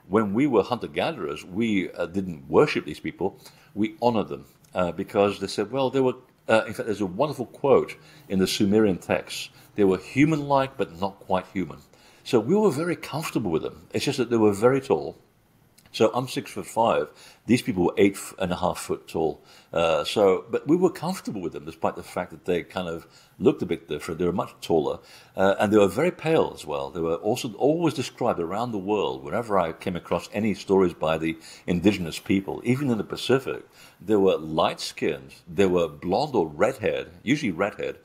when we were hunter-gatherers, we didn't worship these people. We honored them because they said, well, they were, in fact, there's a wonderful quote in the Sumerian texts. They were human-like, but not quite human. So we were very comfortable with them. It's just that they were very tall. So I'm 6'5". These people were 8.5 foot tall. But we were comfortable with them, despite the fact that they kind of looked a bit different. They were much taller, and they were very pale as well. They were also always described around the world. Whenever I came across any stories by the indigenous people, even in the Pacific, they were light-skinned. They were blonde or red-haired, usually red-haired,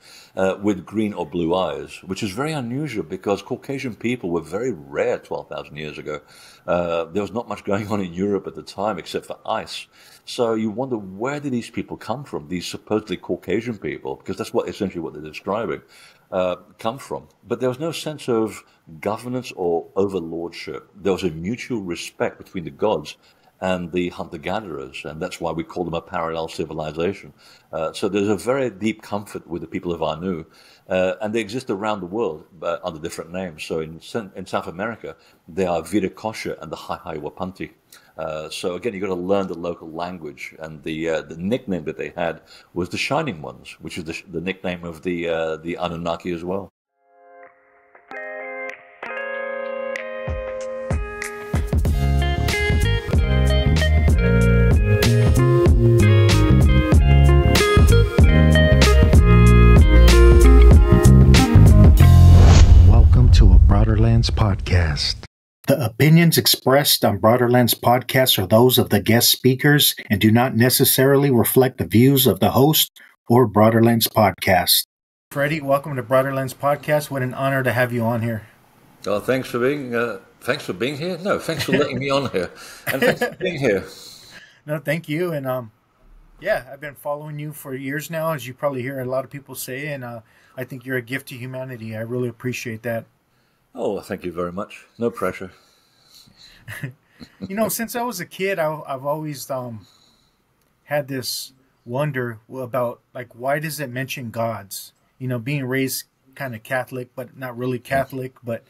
with green or blue eyes, which is very unusual because Caucasian people were very rare 12,000 years ago. There was not much going on in Europe at the time except for ice. So you wonder, where did these people come from, these supposedly Caucasian people, because that's essentially what they're describing, come from. But there was no sense of governance or overlordship. There was a mutual respect between the gods and the hunter-gatherers, and that's why we call them a parallel civilization. So there's a very deep comfort with the people of Anu, and they exist around the world under different names. So in South America, they are Viracocha and the Wapanti. So again, you've got to learn the local language, and the nickname that they had was the Shining Ones, which is the nickname of the Anunnaki as well. Welcome to a Broaderlenspodcast. The opinions expressed on Broaderlenspodcast are those of the guest speakers and do not necessarily reflect the views of the host or Broaderlenspodcast. Freddy, welcome to Broaderlenspodcast. What an honor to have you on here. Oh, thanks for being here. No, thanks for letting me on here, and thanks for being here. No, thank you. And I've been following you for years now, as you probably hear a lot of people say, and I think you're a gift to humanity. I really appreciate that. Oh, thank you very much. No pressure. Since I was a kid, I've always had this wonder about, like, why does it mention gods? Being raised kind of Catholic, but not really Catholic. But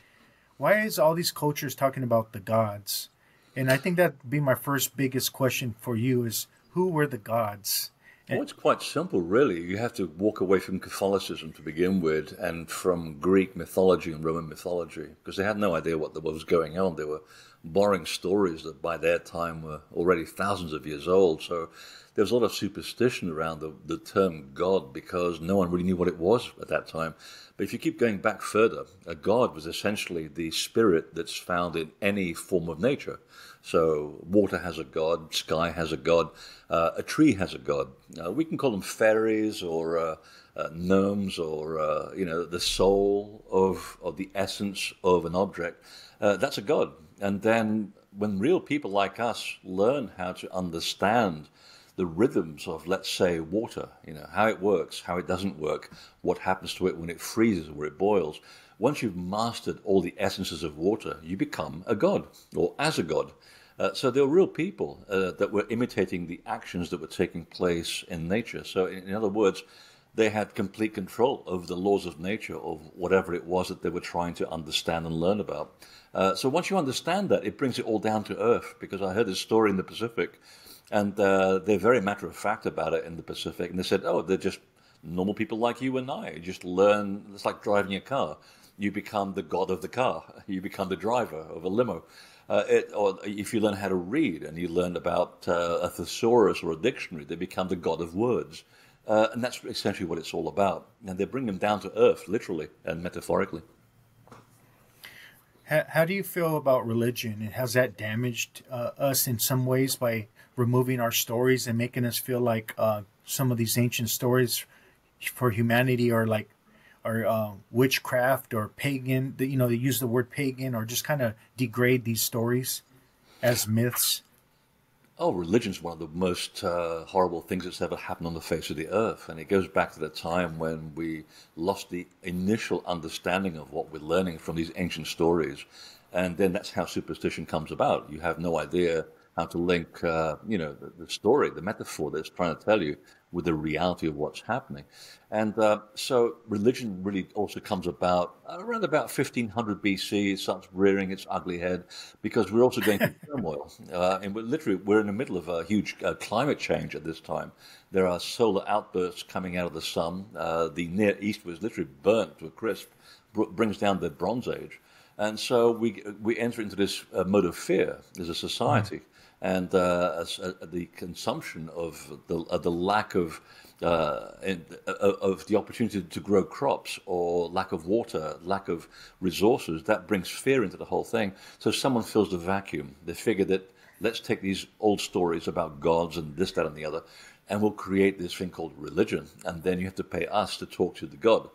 why is all these cultures talking about the gods? And I think that'd be my first biggest question for you is, who were the gods? Well, it's quite simple, really. You have to walk away from Catholicism to begin with, and from Greek mythology and Roman mythology, because they had no idea what was going on. They were borrowing stories that by their time were already thousands of years old. So there was a lot of superstition around the term God, because no one really knew what it was at that time. But if you keep going back further, a god was essentially the spirit that's found in any form of nature. So water has a god, sky has a god, a tree has a god. We can call them fairies or gnomes or the soul of the essence of an object. That's a god. And then when real people like us learn how to understand the rhythms of, let's say, water, how it works, how it doesn't work, what happens to it when it freezes or it boils. Once you've mastered all the essences of water, you become a god, or as a god. So there were real people that were imitating the actions that were taking place in nature. So in other words, they had complete control over the laws of nature, of whatever it was that they were trying to understand and learn about. So once you understand that, it brings it all down to earth, because I heard this story in the Pacific, and they're very matter-of-fact about it in the Pacific. And they said, oh, they're just normal people like you and I. You just learn, it's like driving a car. You become the god of the car. You become the driver of a limo. Or if you learn how to read and you learn about a thesaurus or a dictionary, they become the god of words. And that's essentially what it's all about. And they bring them down to earth, literally and metaphorically. How do you feel about religion? And has that damaged us in some ways by removing our stories and making us feel like some of these ancient stories for humanity are like witchcraft or pagan? They use the word pagan, or just kind of degrade these stories as myths. Oh, religion's one of the most horrible things that's ever happened on the face of the earth. And it goes back to the time when we lost the initial understanding of what we're learning from these ancient stories. And then that's how superstition comes about. You have no idea how to link, the story, the metaphor that's trying to tell you with the reality of what's happening. And so religion really also comes about around about 1500 BC. It starts rearing its ugly head because we're also going through turmoil. And we're in the middle of a huge climate change at this time. There are solar outbursts coming out of the sun. The Near East was literally burnt to a crisp, brings down the Bronze Age. And so we enter into this mode of fear as a society, and the consumption of the lack of the opportunity to grow crops, or lack of water, lack of resources, that brings fear into the whole thing. So someone fills the vacuum. They figure that let's take these old stories about gods and this, that, and the other, and we'll create this thing called religion. And then you have to pay us to talk to the God.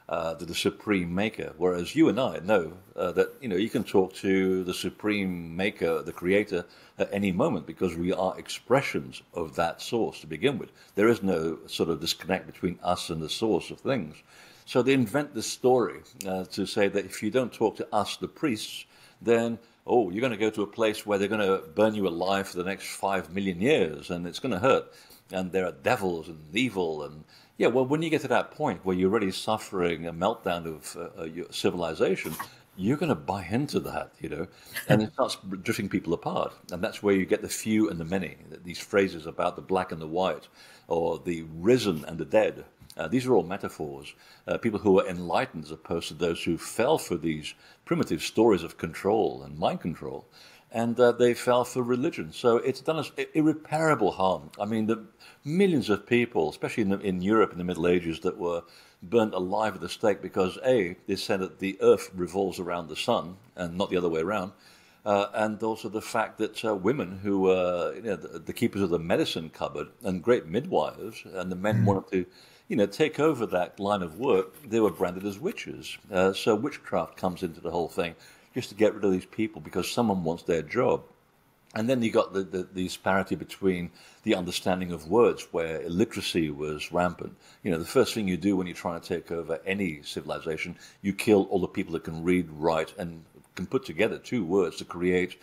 To the supreme maker, whereas you and I know that you can talk to the supreme maker, the creator, at any moment, because we are expressions of that source to begin with. There is no sort of disconnect between us and the source of things. So they invent this story to say that if you don't talk to us, the priests, then you're going to go to a place where they're going to burn you alive for the next 5 million years, and it's going to hurt. And there are devils and evil, and yeah, well, when you get to that point where you're already suffering a meltdown of your civilization, you're going to buy into that, and it starts drifting people apart. And that's where you get the few and the many, these phrases about the black and the white, or the risen and the dead. These are all metaphors. People who are enlightened, as opposed to those who fell for these primitive stories of control and mind control. And they fell for religion. So it's done us irreparable harm. I mean, the millions of people, especially in Europe in the Middle Ages, that were burnt alive at the stake because, A, they said that the earth revolves around the sun and not the other way around. And also the fact that women who were the keepers of the medicine cupboard and great midwives, and the men wanted to take over that line of work, they were branded as witches. So witchcraft comes into the whole thing, just to get rid of these people because someone wants their job. And then you got the disparity between the understanding of words, where illiteracy was rampant. The first thing you do when you're trying to take over any civilization, you kill all the people that can read, write, and can put together two words to create,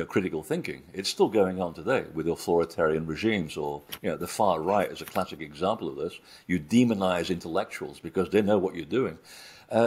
critical thinking. It's still going on today with authoritarian regimes, or, the far right is a classic example of this. You demonize intellectuals because they know what you're doing.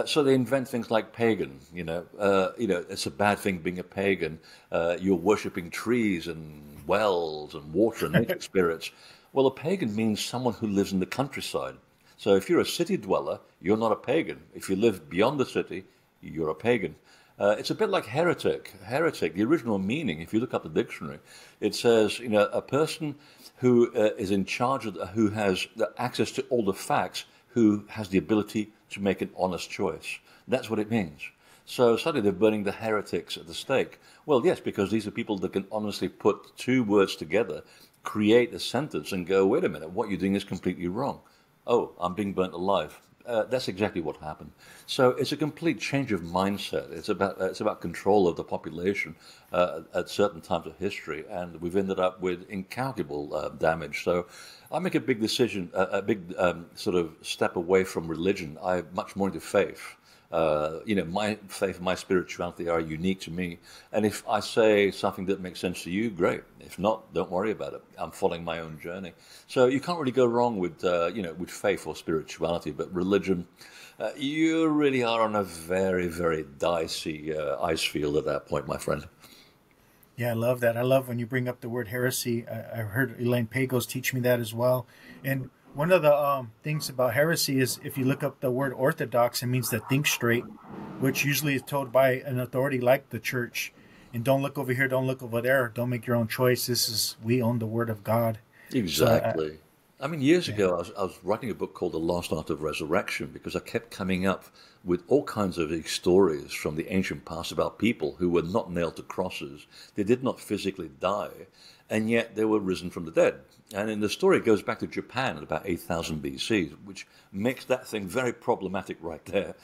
So they invent things like pagan. It's a bad thing being a pagan. You're worshipping trees and wells and water and nature spirits. Well, a pagan means someone who lives in the countryside. So if you're a city dweller, you're not a pagan. If you live beyond the city, you're a pagan. It's a bit like heretic. Heretic, the original meaning, if you look up the dictionary, it says, a person who is in charge of, who has access to all the facts, who has the ability to make an honest choice. That's what it means. So suddenly they're burning the heretics at the stake. Well, yes, because these are people that can honestly put two words together, create a sentence, and go, wait a minute, what you're doing is completely wrong. Oh, I'm being burnt alive. That's exactly what happened. So it's a complete change of mindset. It's about control of the population at certain times of history, and we've ended up with incalculable damage. So I make a big decision, a big sort of step away from religion. I'm much more into faith. My faith and my spirituality are unique to me. And if I say something that makes sense to you, great. If not, don't worry about it. I'm following my own journey. So you can't really go wrong with, with faith or spirituality. But religion, you really are on a very, very dicey ice field at that point, my friend. Yeah, I love that. I love when you bring up the word heresy. I heard Elaine Pagos teach me that as well. And one of the things about heresy is if you look up the word orthodox, it means to think straight, which usually is told by an authority like the church. And don't look over here, don't look over there, don't make your own choice. We own the word of God. Exactly. So, years ago, I was writing a book called The Lost Art of Resurrection because I kept coming up with all kinds of these stories from the ancient past about people who were not nailed to crosses. They did not physically die, and yet they were risen from the dead. And in the story, it goes back to Japan at about 8,000 BC, which makes that thing very problematic right there.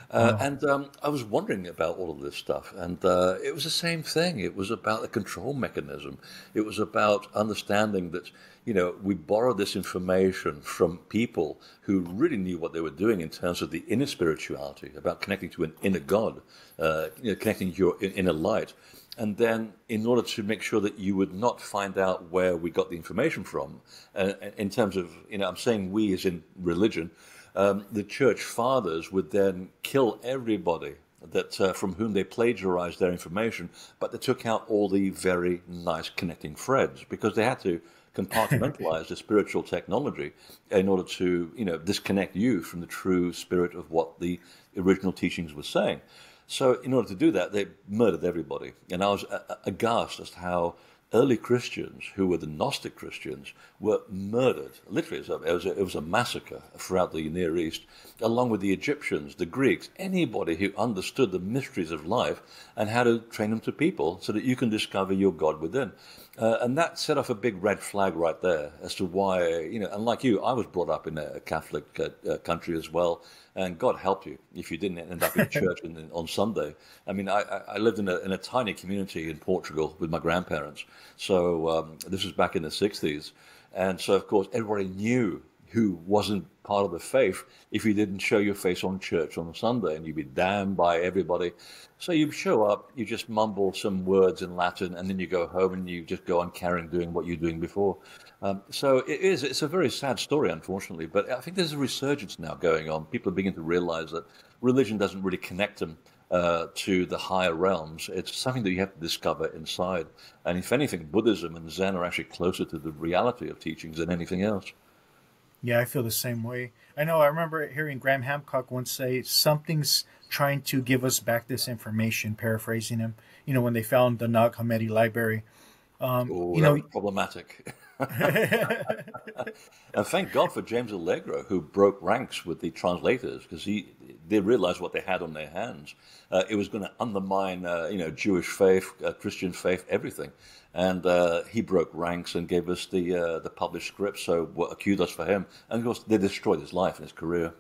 And I was wondering about all of this stuff, and it was the same thing. It was about the control mechanism. It was about understanding that, we borrowed this information from people who really knew what they were doing in terms of the inner spirituality. reality, about connecting to an inner God, connecting to your inner light. And then in order to make sure that you would not find out where we got the information from, in terms of, I'm saying we as in religion, the church fathers would then kill everybody that from whom they plagiarized their information, but they took out all the very nice connecting threads because they had to compartmentalize the spiritual technology in order to, disconnect you from the true spirit of what the original teachings were saying. So in order to do that, they murdered everybody. And I was aghast as to how early Christians, who were the Gnostic Christians, were murdered. Literally, it was a massacre throughout the Near East, along with the Egyptians, the Greeks, anybody who understood the mysteries of life and how to train them to people so that you can discover your God within. And that set off a big red flag right there as to why, and like you, I was brought up in a Catholic country as well. And God help you if you didn't end up in church on Sunday. I mean, I lived in a tiny community in Portugal with my grandparents. So this was back in the 60s. And so, of course, everybody knew who wasn't part of the faith if you didn't show your face on church on Sunday, and you'd be damned by everybody. So you show up, you just mumble some words in Latin, and then you go home and you just go on carrying doing what you're doing before. So it's a very sad story, unfortunately, but I think there's a resurgence now going on. People are beginning to realize that religion doesn't really connect them to the higher realms. It's something that you have to discover inside. And if anything, Buddhism and Zen are actually closer to the reality of teachings than anything else. Yeah, I feel the same way. I know. I remember hearing Graham Hancock once say, "Something's trying to give us back this information." Paraphrasing him, when they found the Nag Hammadi library. That was problematic. And thank God for James Allegro, who broke ranks with the translators, because they realized what they had on their hands. It was going to undermine, Jewish faith, Christian faith, everything. And he broke ranks and gave us the published script. So kudos for him. And of course, they destroyed his life and his career.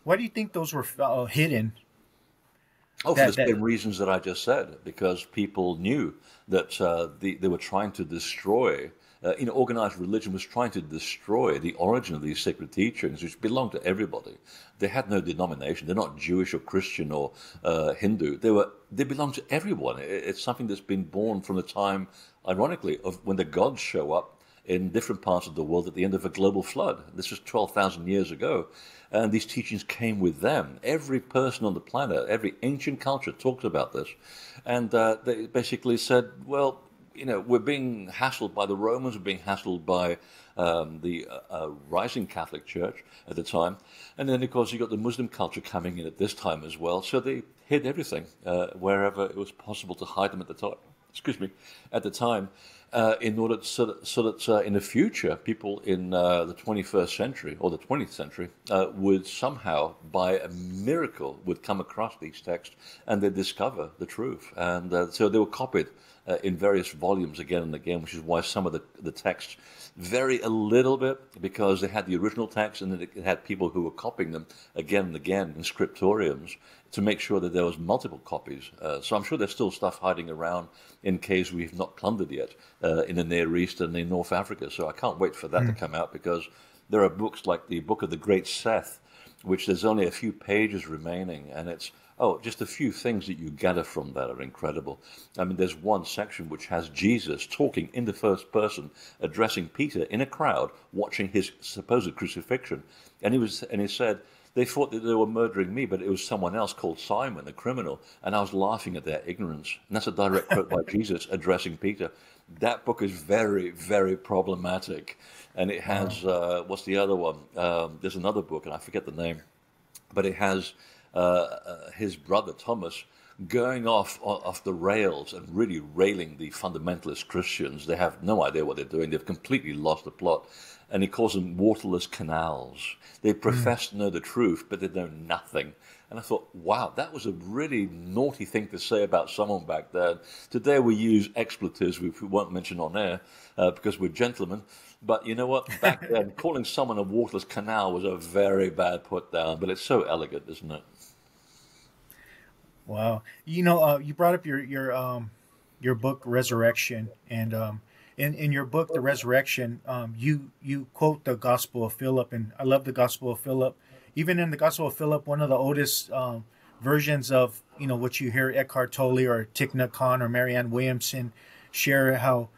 Why do you think those were hidden? Oh, for the same reasons that I just said, because people knew that they were trying to destroy, organized religion was trying to destroy the origin of these sacred teachings, which belonged to everybody. They had no denomination. They're not Jewish or Christian or Hindu. They belong to everyone. It's something that's been born from the time, ironically, of when the gods show up in different parts of the world at the end of a global flood. This was 12,000 years ago. And these teachings came with them. Every person on the planet, every ancient culture talks about this. And they basically said, well, we're being hassled by the Romans, we're being hassled by the rising Catholic Church at the time. And then, of course, you got the Muslim culture coming in at this time as well. So they hid everything wherever it was possible to hide them at the time. At the time. In order so that in the future, people in the 21st century or the 20th century would somehow, by a miracle, would come across these texts and they'd discover the truth. And so they were copied in various volumes again and again, which is why some of the texts vary a little bit, because they had the original text and then it had people who were copying them again and again in scriptoriums to make sure that there was multiple copies. So I'm sure there's still stuff hiding around in caves we've not plundered yet in the Near East and in North Africa. So I can't wait for that to come out, because there are books like the Book of the Great Seth, which there's only a few pages remaining, and it's just a few things that you gather from that are incredible. I mean, there's one section which has Jesus talking in the first person, addressing Peter in a crowd, watching his supposed crucifixion. And he said, they thought that they were murdering me, but it was someone else called Simon, a criminal. And I was laughing at their ignorance. And that's a direct quote by Jesus addressing Peter. That book is very, very problematic. And it has, what's the other one? There's another book, and I forget the name. But it has his brother Thomas going off the rails and really railing the fundamentalist Christians. They have no idea what they're doing. They've completely lost the plot. And he calls them waterless canals. They profess to know the truth, but they know nothing. And I thought, wow, that was a really naughty thing to say about someone back then. Today we use expletives, which we won't mention on air because we're gentlemen. But you know what? Back then, calling someone a waterless canal was a very bad put down. But it's so elegant, isn't it? Wow. You brought up your book Resurrection, and in your book The Resurrection, you quote the Gospel of Philip, and I love the Gospel of Philip. even in the Gospel of Philip, one of the oldest versions of, what you hear Eckhart Tolle or Thich Nhat Hanh or Marianne Williamson share, how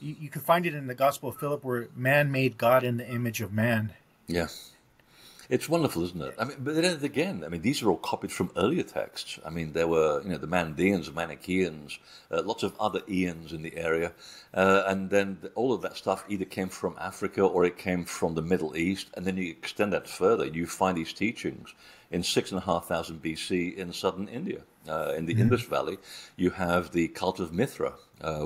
you can find it in the Gospel of Philip where man made God in the image of man. Yeah. It's wonderful, isn't it? I mean, but then again, I mean, these are all copied from earlier texts. I mean, there were, the Mandeans, Manichaeans, lots of other Ians in the area. And then all of that stuff either came from Africa or it came from the Middle East. And then you extend that further. You find these teachings in 6,500 BC in southern India. In the Indus Valley, you have the cult of Mithra,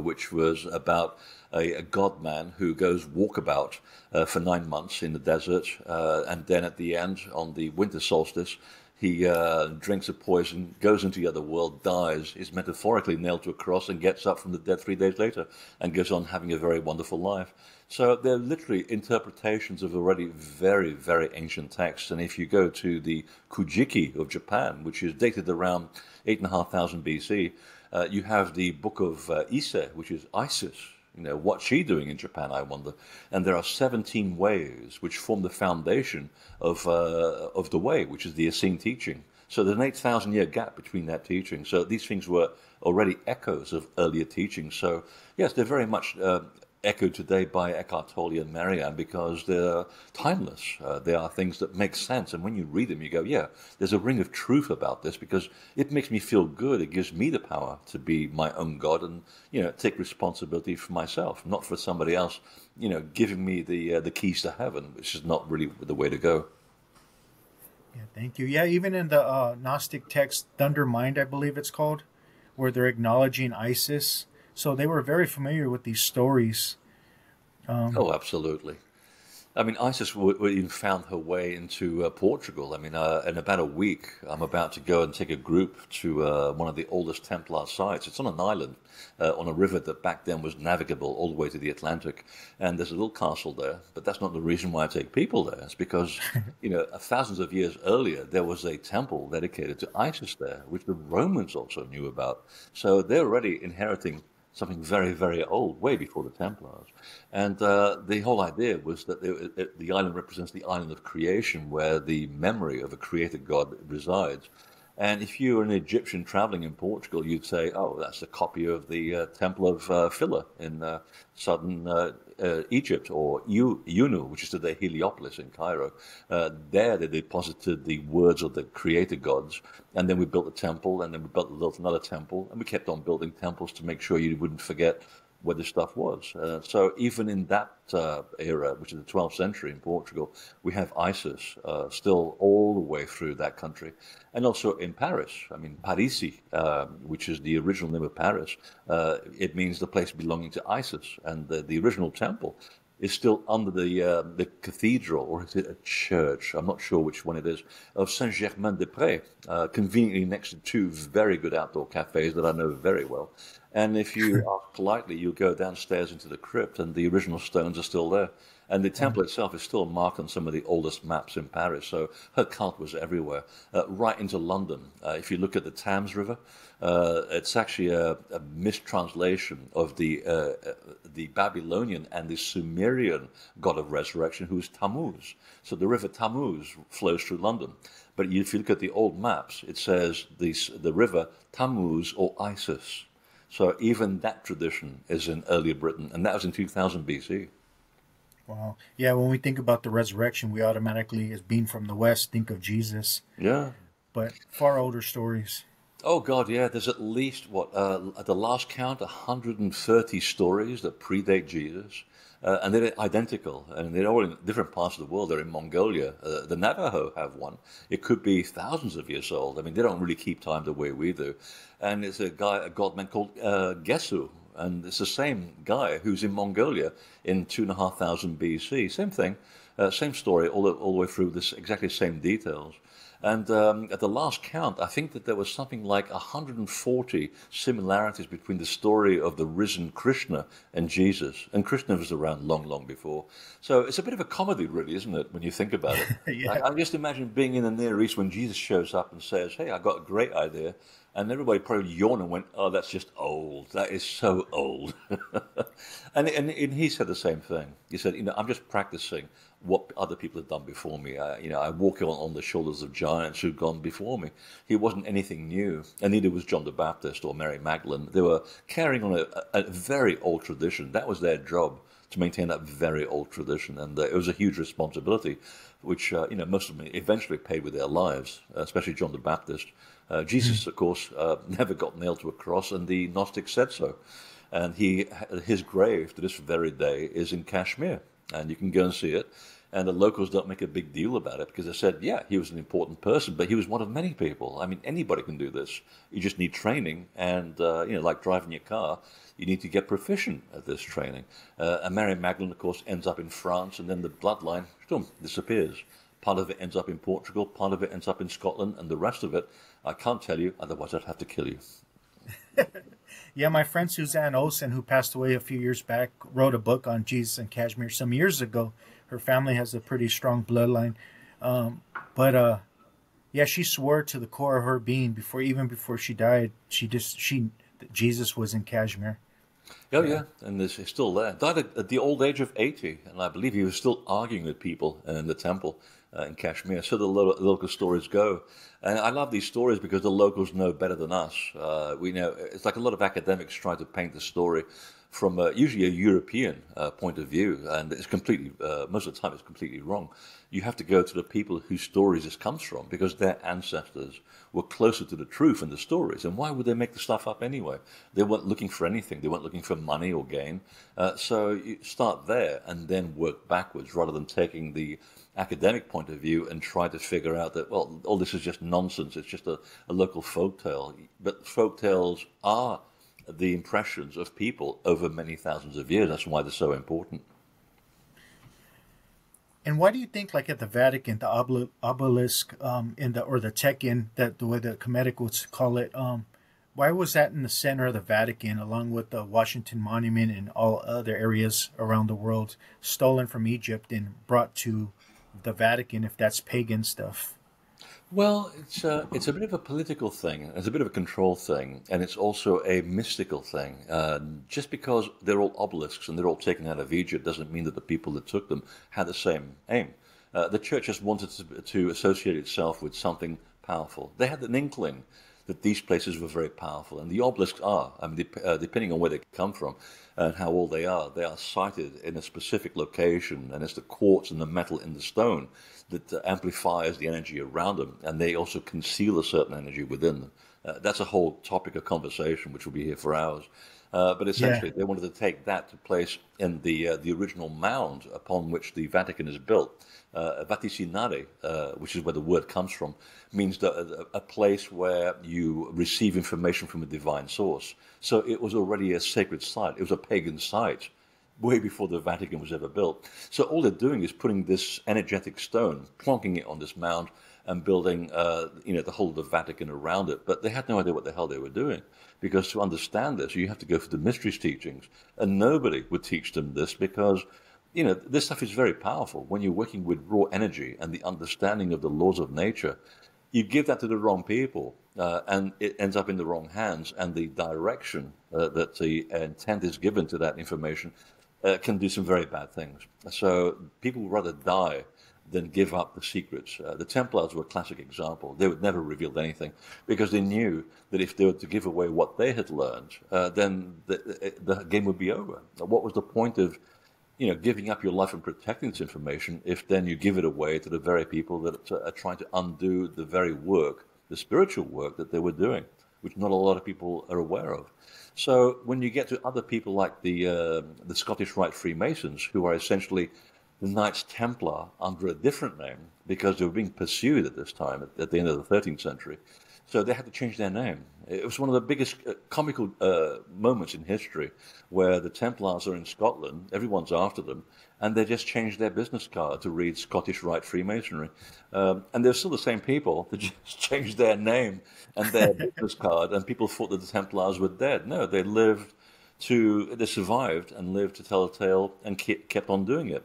which was about a god man who goes walkabout for 9 months in the desert, and then at the end, on the winter solstice, he drinks a poison, goes into the other world, dies, is metaphorically nailed to a cross, and gets up from the dead 3 days later, and goes on having a very wonderful life. So they're literally interpretations of already very, very ancient texts. And if you go to the Kujiki of Japan, which is dated around 8,500 BC, you have the book of Ise, which is Isis. What's she doing in Japan, I wonder? And there are 17 ways which form the foundation of the way, which is the Essene teaching. So there's an 8,000-year gap between that teaching. So these things were already echoes of earlier teachings. So yes, they're very much echoed today by Eckhart Tolle and Marianne because they're timeless. They are things that make sense. And when you read them, you go, yeah, there's a ring of truth about this because it makes me feel good. It gives me the power to be my own God and, take responsibility for myself, not for somebody else, giving me the keys to heaven, which is not really the way to go. Yeah, thank you. Yeah, even in the Gnostic text, Thunder Mind, I believe it's called, where they're acknowledging Isis. So they were very familiar with these stories. Oh, absolutely. I mean, Isis even found her way into Portugal. I mean, in about a week, I'm about to go and take a group to one of the oldest Templar sites. It's on an island, on a river that back then was navigable all the way to the Atlantic. And there's a little castle there, but that's not the reason why I take people there. It's because, thousands of years earlier, there was a temple dedicated to Isis there, which the Romans also knew about. So they're already inheriting something very, very old, way before the Templars. And the whole idea was that the island represents the island of creation, where the memory of a created God resides. And if you were an Egyptian traveling in Portugal, you'd say, oh, that's a copy of the Temple of Philae in southern Egypt, or Unu, which is today Heliopolis in Cairo. There they deposited the words of the creator gods, and then we built a temple, and then we built another temple, and we kept on building temples to make sure you wouldn't forget where this stuff was. So even in that era, which is the 12th century in Portugal, we have Isis still all the way through that country. And also in Paris, I mean, Parisi, which is the original name of Paris, it means the place belonging to Isis. And the original temple is still under the cathedral, or is it a church? I'm not sure which one it is, of Saint-Germain-des-Prés, conveniently next to 2 very good outdoor cafes that I know very well. And if you ask politely, you'll go downstairs into the crypt, and the original stones are still there. And the temple itself is still marked on some of the oldest maps in Paris. So her cult was everywhere, right into London. If you look at the Thames River, it's actually a mistranslation of the Babylonian and the Sumerian god of resurrection, who is Tammuz. So the river Tammuz flows through London. But if you look at the old maps, it says the river Tammuz or Isis. So even that tradition is in earlier Britain, and that was in 2000 BC. Wow. Yeah, when we think about the resurrection, we automatically, as being from the West, think of Jesus. Yeah. But far older stories. Oh, God, yeah. There's at least, at the last count, 130 stories that predate Jesus. And they're identical, and they're all in different parts of the world. They're in Mongolia. The Navajo have one. It could be thousands of years old. I mean, they don't really keep time the way we do. And it's a godman called Gesu, and it's the same guy who's in Mongolia in 2,500 BC. Same thing, same story, all the way through this exactly same details. And at the last count, I think that there was something like 140 similarities between the story of the risen Krishna and Jesus. And Krishna was around long, long before. So it's a bit of a comedy, really, isn't it, when you think about it? Yeah. I just imagine being in the Near East when Jesus shows up and says, hey, I got a great idea. And everybody probably yawned and went, oh, that's just old. That is so old. and he said the same thing. He said, I'm just practicing what other people have done before me. I walk on the shoulders of giants who've gone before me. He wasn't anything new, and neither was John the Baptist or Mary Magdalene. They were carrying on a very old tradition. That was their job, to maintain that very old tradition, and it was a huge responsibility, which most of them eventually paid with their lives, especially John the Baptist. Jesus, of course, never got nailed to a cross, and the Gnostics said so. And his grave to this very day is in Kashmir, and you can go and see it. And the locals don't make a big deal about it because they said, yeah, he was an important person, but he was one of many people. I mean, anybody can do this. You just need training, and like driving your car, you need to get proficient at this training. And Mary Magdalene, of course, ends up in France, and then the bloodline disappears. Part of it ends up in Portugal, part of it ends up in Scotland, and the rest of it, I can't tell you, otherwise I'd have to kill you. Yeah, my friend Suzanne Olsen, who passed away a few years back, wrote a book on Jesus and Kashmir some years ago. Her family has a pretty strong bloodline. Yeah, she swore to the core of her being even before she died, Jesus was in Kashmir. Oh, yeah, and he's still there. Died at the old age of 80, and I believe he was still arguing with people in the temple in Kashmir. So the local stories go. And I love these stories because the locals know better than us. We know, it's like a lot of academics try to paint the story from usually a European point of view, and it's completely, most of the time it's completely wrong. You have to go to the people whose stories this comes from, because their ancestors were closer to the truth in the stories. And why would they make the stuff up anyway? They weren't looking for anything. They weren't looking for money or gain. So you start there and then work backwards, rather than taking the academic point of view and try to figure out that, well, all this is just nonsense. It's just a local folktale. But folktales are the impressions of people over many thousands of years. That's why they're so important. And why do you think, like at the Vatican, the obelisk or the Tekin, that the way the Kemetic would call it, why was that in the center of the Vatican, along with the Washington Monument and all other areas around the world, stolen from Egypt and brought to the Vatican, if that's pagan stuff? Well, it's a bit of a political thing, it's a bit of a control thing, and it's also a mystical thing. Just because they're all obelisks and they're all taken out of Egypt doesn't mean that the people that took them had the same aim. The church just wanted to associate itself with something powerful. They had an inkling that these places were very powerful, and the obelisks are. I mean, depending on where they come from and how old they are sited in a specific location, and it's the quartz and the metal in the stone that amplifies the energy around them, and they also conceal a certain energy within them. That's a whole topic of conversation, which will be here for hours. But essentially, they wanted to take that to place in the original mound upon which the Vatican is built. Vaticinare, which is where the word comes from, means that a place where you receive information from a divine source. So it was already a sacred site. It was a pagan site way before the Vatican was ever built. So all they're doing is putting this energetic stone, plonking it on this mound, and building, the whole of the Vatican around it. But they had no idea what the hell they were doing, because to understand this, you have to go for the mysteries teachings, and nobody would teach them this because, this stuff is very powerful. When you're working with raw energy and the understanding of the laws of nature, you give that to the wrong people, and it ends up in the wrong hands, and the direction that the intent is given to that information can do some very bad things. So people would rather die than give up the secrets. The Templars were a classic example. They would never reveal anything because they knew that if they were to give away what they had learned, then the game would be over. What was the point of giving up your life and protecting this information if then you give it away to the very people that are trying to undo the very work, the spiritual work that they were doing, which not a lot of people are aware of. So when you get to other people like the Scottish Rite Freemasons, who are essentially the Knights Templar under a different name because they were being pursued at this time, at the end of the 13th century. So they had to change their name. It was one of the biggest comical moments in history where the Templars are in Scotland, everyone's after them, and they just changed their business card to read Scottish Rite Freemasonry. And they're still the same people, they just changed their name and their business card, and people thought that the Templars were dead. No, they survived and lived to tell a tale and kept on doing it.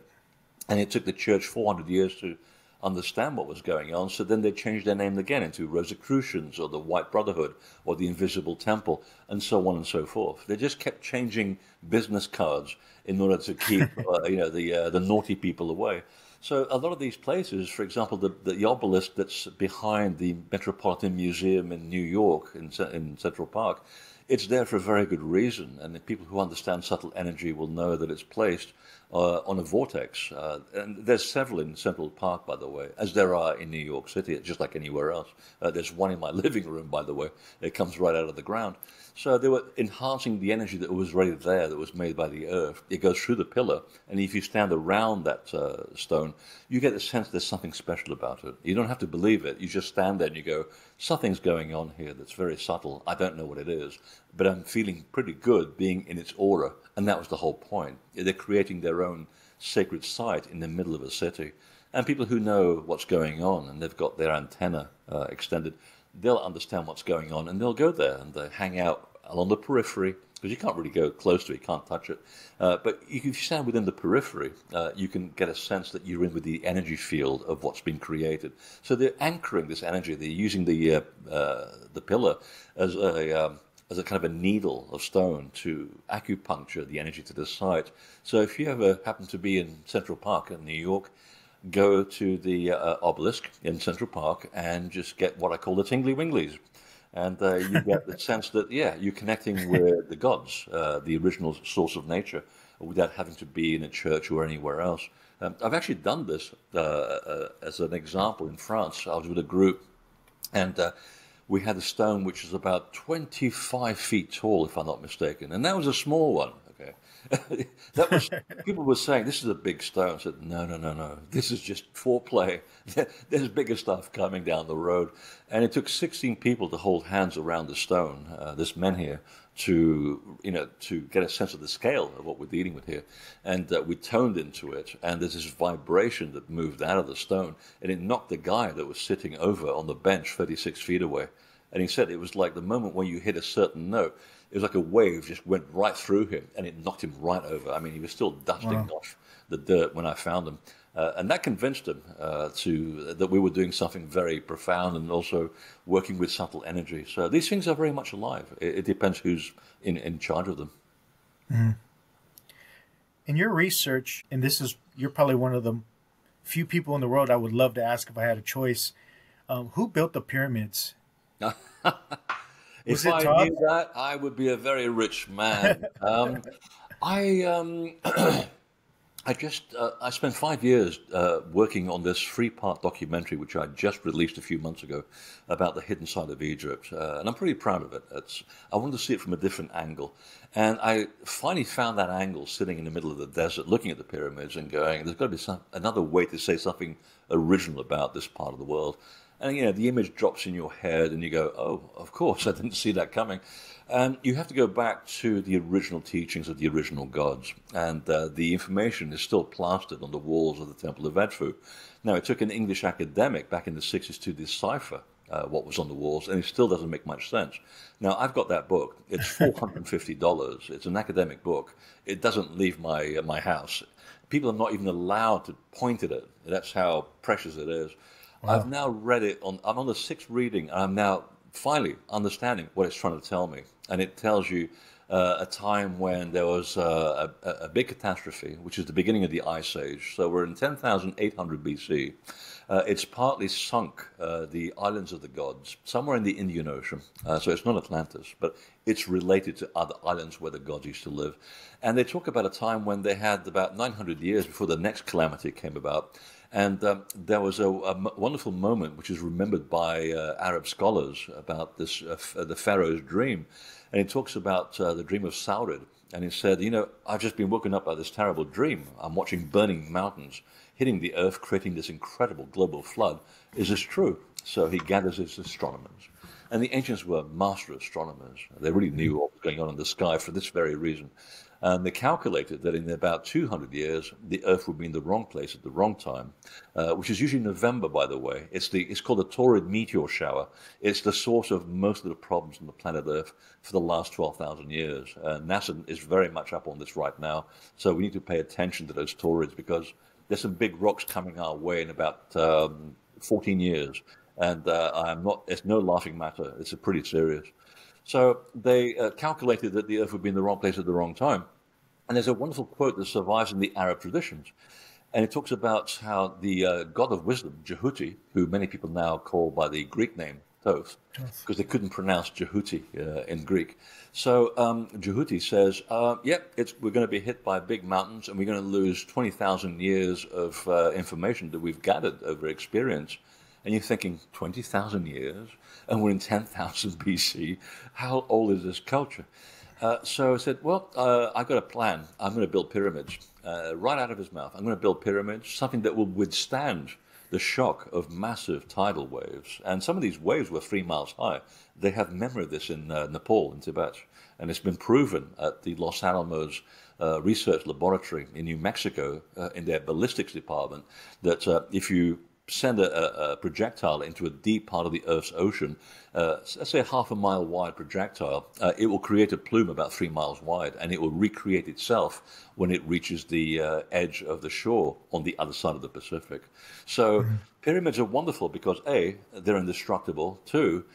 And it took the church 400 years to understand what was going on, so then they changed their name again into Rosicrucians or the White Brotherhood or the Invisible Temple, and so on and so forth. They just kept changing business cards in order to keep the naughty people away. So a lot of these places, for example, the obelisk that's behind the Metropolitan Museum in New York, in Central Park, it's there for a very good reason. And the people who understand subtle energy will know that it's placed on a vortex. And there's several in Central Park, by the way, as there are in New York City, just like anywhere else. There's one in my living room, by the way. It comes right out of the ground. So they were enhancing the energy that was already there, that was made by the earth. It goes through the pillar, and if you stand around that stone, you get the sense there's something special about it. You don't have to believe it. You just stand there and you go, something's going on here that's very subtle. I don't know what it is, but I'm feeling pretty good being in its aura. And that was the whole point. They're creating their own sacred site in the middle of a city. And people who know what's going on and they've got their antenna extended, they'll understand what's going on and they'll go there and they hang out along the periphery, because you can't really go close to it, you can't touch it. But if you stand within the periphery, you can get a sense that you're in with the energy field of what's been created. So they're anchoring this energy. They're using the pillar as a kind of a needle of stone to acupuncture the energy to the site. So if you ever happen to be in Central Park in New York, go to the obelisk in Central Park and just get what I call the tingly winglies. And you get the sense that, yeah, you're connecting with the gods, the original source of nature, without having to be in a church or anywhere else. I've actually done this as an example in France. I was with a group, and we had a stone which is about 25 feet tall, if I'm not mistaken. And that was a small one, okay? That was, people were saying, this is a big stone. I said, no. This is just foreplay. There's bigger stuff coming down the road. And it took 16 people to hold hands around the stone, this men here, to get a sense of the scale of what we're dealing with here. And we toned into it. And there's this vibration that moved out of the stone. And it knocked the guy that was sitting over on the bench 36 feet away. And he said it was like the moment when you hit a certain note, it was like a wave just went right through him and it knocked him right over. I mean, he was still dusting off the dirt when I found him. And that convinced him that we were doing something very profound and also working with subtle energy. So these things are very much alive. It depends who's in charge of them. Mm-hmm. In your research, and you're probably one of the few people in the world I would love to ask if I had a choice, who built the pyramids? If I knew that, I would be a very rich man. I spent 5 years working on this 3-part documentary, which I just released a few months ago, about the hidden side of Egypt. And I'm pretty proud of it. I wanted to see it from a different angle. And I finally found that angle sitting in the middle of the desert, looking at the pyramids and going, there's got to be another way to say something original about this part of the world. And, the image drops in your head and you go, oh, of course, I didn't see that coming. And you have to go back to the original teachings of the original gods. And the information is still plastered on the walls of the Temple of Edfu. Now, it took an English academic back in the 60s to decipher what was on the walls, and it still doesn't make much sense. Now, I've got that book. It's $450. It's an academic book. It doesn't leave my house. People are not even allowed to point at it. That's how precious it is. Wow. I've now read it. I'm on the 6th reading, and I'm now finally understanding what it's trying to tell me. And it tells you a time when there was a big catastrophe, which is the beginning of the Ice Age. So we're in 10,800 BC. It's partly sunk the islands of the gods, somewhere in the Indian Ocean. So it's not Atlantis, but it's related to other islands where the gods used to live. And they talk about a time when they had about 900 years before the next calamity came about. And there was a wonderful moment which is remembered by Arab scholars about this the Pharaoh's dream. And he talks about the dream of Saurid. And he said, I've just been woken up by this terrible dream. I'm watching burning mountains hitting the earth, creating this incredible global flood. Is this true? So he gathers his astronomers. And the ancients were master astronomers. They really knew what was going on in the sky for this very reason. And they calculated that in about 200 years, the Earth would be in the wrong place at the wrong time, which is usually November, by the way. It's called a Taurid meteor shower. It's the source of most of the problems on the planet Earth for the last 12,000 years. NASA is very much up on this right now. So we need to pay attention to those Taurids because there's some big rocks coming our way in about 14 years. And it's no laughing matter. It's pretty serious. So they calculated that the Earth would be in the wrong place at the wrong time. And there's a wonderful quote that survives in the Arab traditions. And it talks about how the god of wisdom, Jehuti, who many people now call by the Greek name Thoth, because they couldn't pronounce Jehuti in Greek. So Jehuti says, we're going to be hit by big mountains, and we're going to lose 20,000 years of information that we've gathered over experience. And you're thinking, 20,000 years, and we're in 10,000 BC. How old is this culture? So I said, I've got a plan. I'm going to build pyramids. Right out of his mouth, I'm going to build pyramids, something that will withstand the shock of massive tidal waves. And some of these waves were 3 miles high. They have memory of this in Nepal, in Tibet. And it's been proven at the Los Alamos Research Laboratory in New Mexico, in their ballistics department, that if you send a projectile into a deep part of the Earth's ocean, let's say a half a mile wide projectile, it will create a plume about 3 miles wide, and it will recreate itself when it reaches the edge of the shore on the other side of the Pacific. So pyramids are wonderful because A, they're indestructible. 2,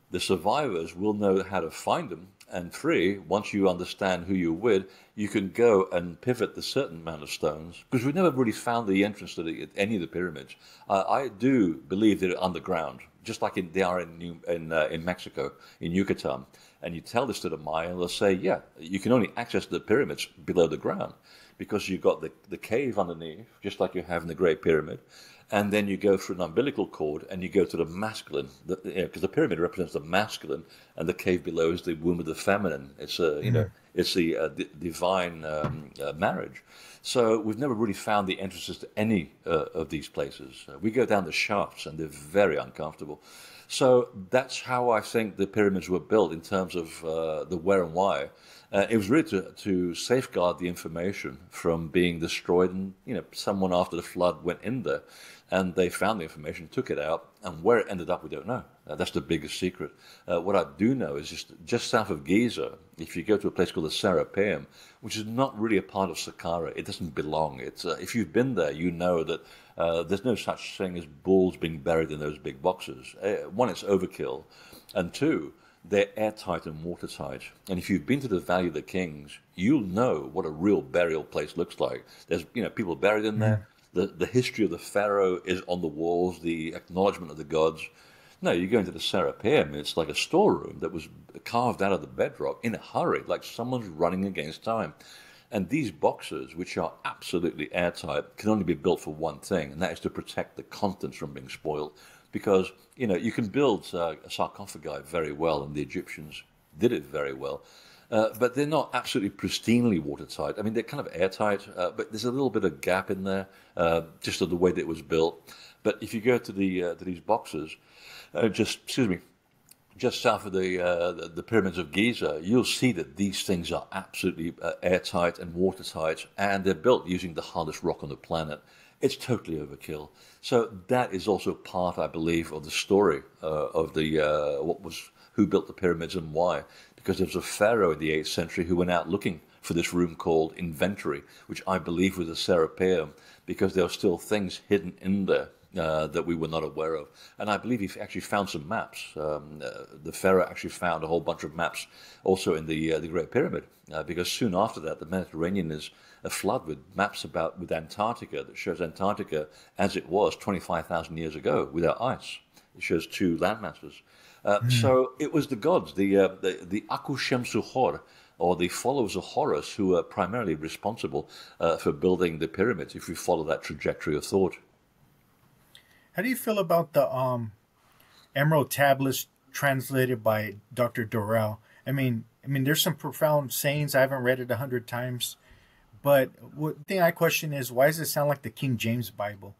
the survivors will know how to find them. And 3, once you understand who you're with, you can go and pivot the certain amount of stones, because we've never really found the entrance to any of the pyramids. I do believe they're underground, just like they are in Mexico, in Yucatan. And you tell this to the Maya, and they'll say, yeah, you can only access the pyramids below the ground, because you've got the cave underneath, just like you have in the Great Pyramid. And then you go through an umbilical cord and you go to the masculine, because the pyramid represents the masculine, and the cave below is the womb of the feminine. It's it's the divine marriage. So we've never really found the entrances to any of these places. We go down the shafts and they're very uncomfortable. So that's how I think the pyramids were built in terms of the where and why. It was really to safeguard the information from being destroyed, and someone after the flood went in there, and they found the information, took it out, and where it ended up, we don't know. That's the biggest secret. What I do know is just south of Giza, if you go to a place called the Serapeum, which is not really a part of Saqqara, it doesn't belong. It's if you've been there, you know that there's no such thing as bulls being buried in those big boxes. One, it's overkill, and 2, they're airtight and watertight. And if you've been to the Valley of the Kings, you'll know what a real burial place looks like. There's people buried in there. The history of the pharaoh is on the walls, the acknowledgement of the gods. No, you go into the Serapeum, it's like a storeroom that was carved out of the bedrock in a hurry, like someone's running against time. And these boxes, which are absolutely airtight, can only be built for one thing, and that is to protect the contents from being spoiled. Because, you can build a sarcophagi very well, and the Egyptians did it very well. But they're not absolutely pristinely watertight. I mean, they're kind of airtight, but there's a little bit of gap in there, just of the way that it was built. But if you go to these boxes, just south of the pyramids of Giza, you'll see that these things are absolutely airtight and watertight, and they're built using the hardest rock on the planet. It's totally overkill. So that is also part, I believe, of the story of who built the pyramids and why. Because there was a pharaoh in the 8th century who went out looking for this room called inventory, which I believe was the Serapeum, because there were still things hidden in there that we were not aware of. And I believe he actually found some maps. The pharaoh actually found a whole bunch of maps also in the Great Pyramid, because soon after that, the Mediterranean is aflood with maps with Antarctica that shows Antarctica as it was 25,000 years ago without ice. It shows 2 landmasses. So it was the gods, the Aku Shemsu Hor, or the followers of Horus, who were primarily responsible for building the pyramids, if we follow that trajectory of thought. How do you feel about the Emerald Tablets translated by Dr. Dorrell? I mean, there's some profound sayings. I haven't read it 100 times. But the thing I question is, why does it sound like the King James Bible?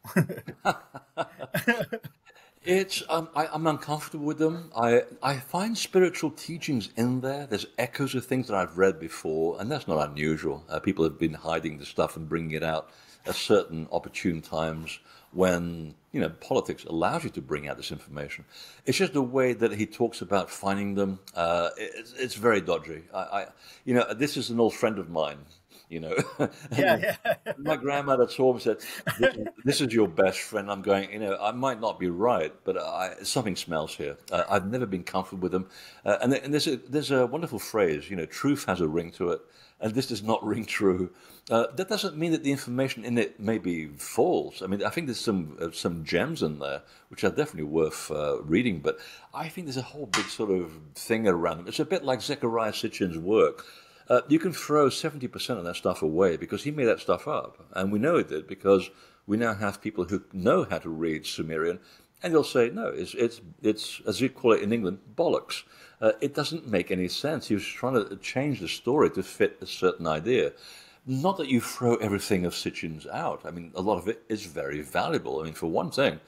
I'm uncomfortable with them. I find spiritual teachings in there. There's echoes of things that I've read before, and that's not unusual. People have been hiding the stuff and bringing it out at certain opportune times when, politics allows you to bring out this information. It's just the way that he talks about finding them. It's very dodgy. This is an old friend of mine. you know. Yeah, yeah. My grandmother told me, said, this is your best friend. I'm going, I might not be right, but something smells here. I've never been comfortable with them. And there's a wonderful phrase, truth has a ring to it, and this does not ring true. That doesn't mean that the information in it may be false. I mean, I think there's some gems in there, which are definitely worth reading, but I think there's a whole big sort of thing around them. It's a bit like Zecharia Sitchin's work. You can throw 70% of that stuff away because he made that stuff up. And we know it did because we now have people who know how to read Sumerian, and they'll say, no, it's as we call it in England, bollocks. It doesn't make any sense. He was trying to change the story to fit a certain idea. Not that you throw everything of Sitchin's out. I mean, a lot of it is very valuable. I mean, for one thing,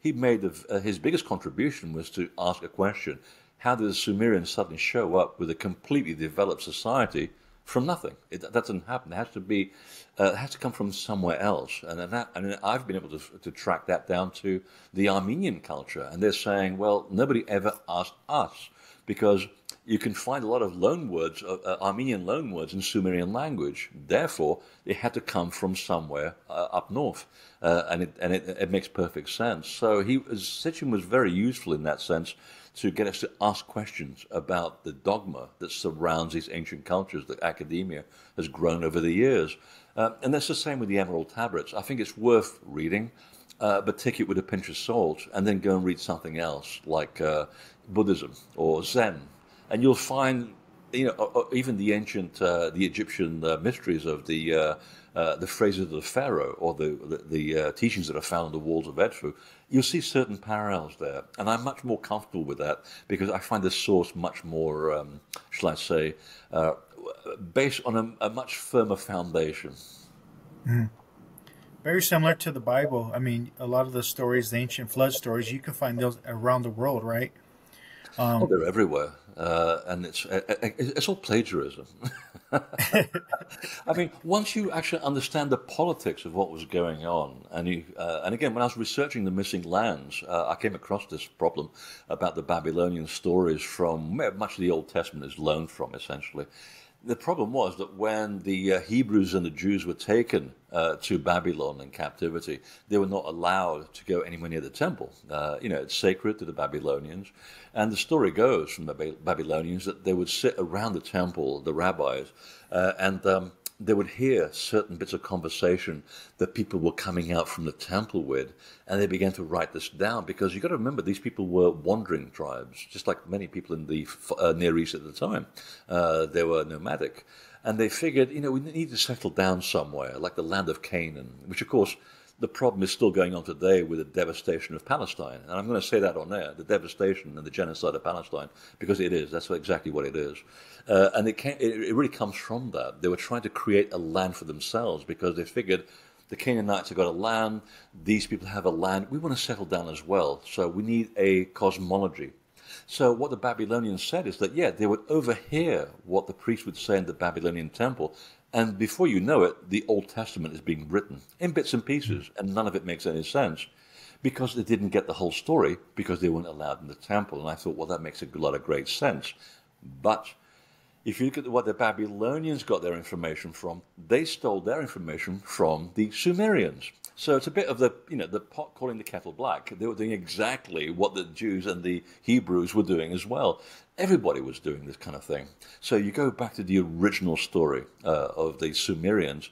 he made his biggest contribution was to ask a question. How did the Sumerians suddenly show up with a completely developed society from nothing? That doesn't happen. It has to come from somewhere else. And I've been able to track that down to the Armenian culture. And they're saying, well, nobody ever asked us, because you can find a lot of loanwords, Armenian loanwords in Sumerian language. Therefore, it had to come from somewhere up north. And it makes perfect sense. So Sitchin was very useful in that sense, to get us to ask questions about the dogma that surrounds these ancient cultures that academia has grown over the years. And that's the same with the Emerald Tablets. I think it's worth reading, but take it with a pinch of salt, and then go and read something else like Buddhism or Zen. And you'll find, even the ancient, the Egyptian mysteries of the phrases of the pharaoh, or the teachings that are found on the walls of Edfu. You'll see certain parallels there, and I'm much more comfortable with that because I find the source much more, shall I say, based on a much firmer foundation. Mm. Very similar to the Bible. I mean, a lot of the stories, the ancient flood stories, you can find those around the world, right? They're everywhere, and it's all plagiarism. I mean, once you actually understand the politics of what was going on, and again, when I was researching the missing lands, I came across this problem about the Babylonian stories from where much of the Old Testament is loaned from, essentially. The problem was that when the Hebrews and the Jews were taken to Babylon in captivity, they were not allowed to go anywhere near the temple. It's sacred to the Babylonians. And the story goes from the Babylonians that they would sit around the temple, the rabbis, and they would hear certain bits of conversation that people were coming out from the temple with, and they began to write this down, because you've got to remember these people were wandering tribes, just like many people in the Near East at the time. They were nomadic, and they figured, we need to settle down somewhere, like the land of Canaan, which of course the problem is still going on today with the devastation of Palestine. And I'm going to say that on air, the devastation and the genocide of Palestine, because it is. That's exactly what it is. And it really comes from that. They were trying to create a land for themselves because they figured the Canaanites have got a land, these people have a land, we want to settle down as well. So we need a cosmology. So what the Babylonians said is that, they would overhear what the priests would say in the Babylonian temple. And before you know it, the Old Testament is being written in bits and pieces, and none of it makes any sense because they didn't get the whole story because they weren't allowed in the temple. And I thought, well, that makes a lot of great sense. But if you look at what the Babylonians got their information from, they stole their information from the Sumerians. So it's a bit of the pot calling the kettle black. They were doing exactly what the Jews and the Hebrews were doing as well. Everybody was doing this kind of thing. So you go back to the original story of the Sumerians,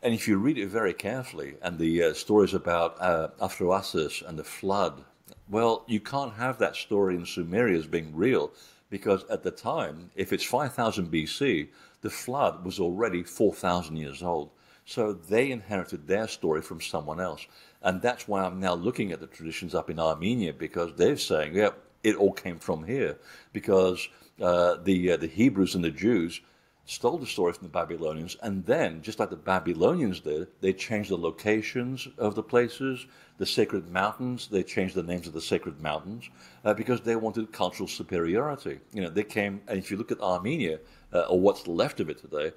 and if you read it very carefully, and the stories about Athroasis and the flood, well, you can't have that story in Sumeria as being real, because at the time, if it's 5000 BC, the flood was already 4,000 years old. So they inherited their story from someone else. And that's why I'm now looking at the traditions up in Armenia, because they're saying, it all came from here. Because the Hebrews and the Jews stole the story from the Babylonians, and then, just like the Babylonians did, they changed the locations of the places, the sacred mountains, they changed the names of the sacred mountains, because they wanted cultural superiority. They came, and if you look at Armenia, or what's left of it today,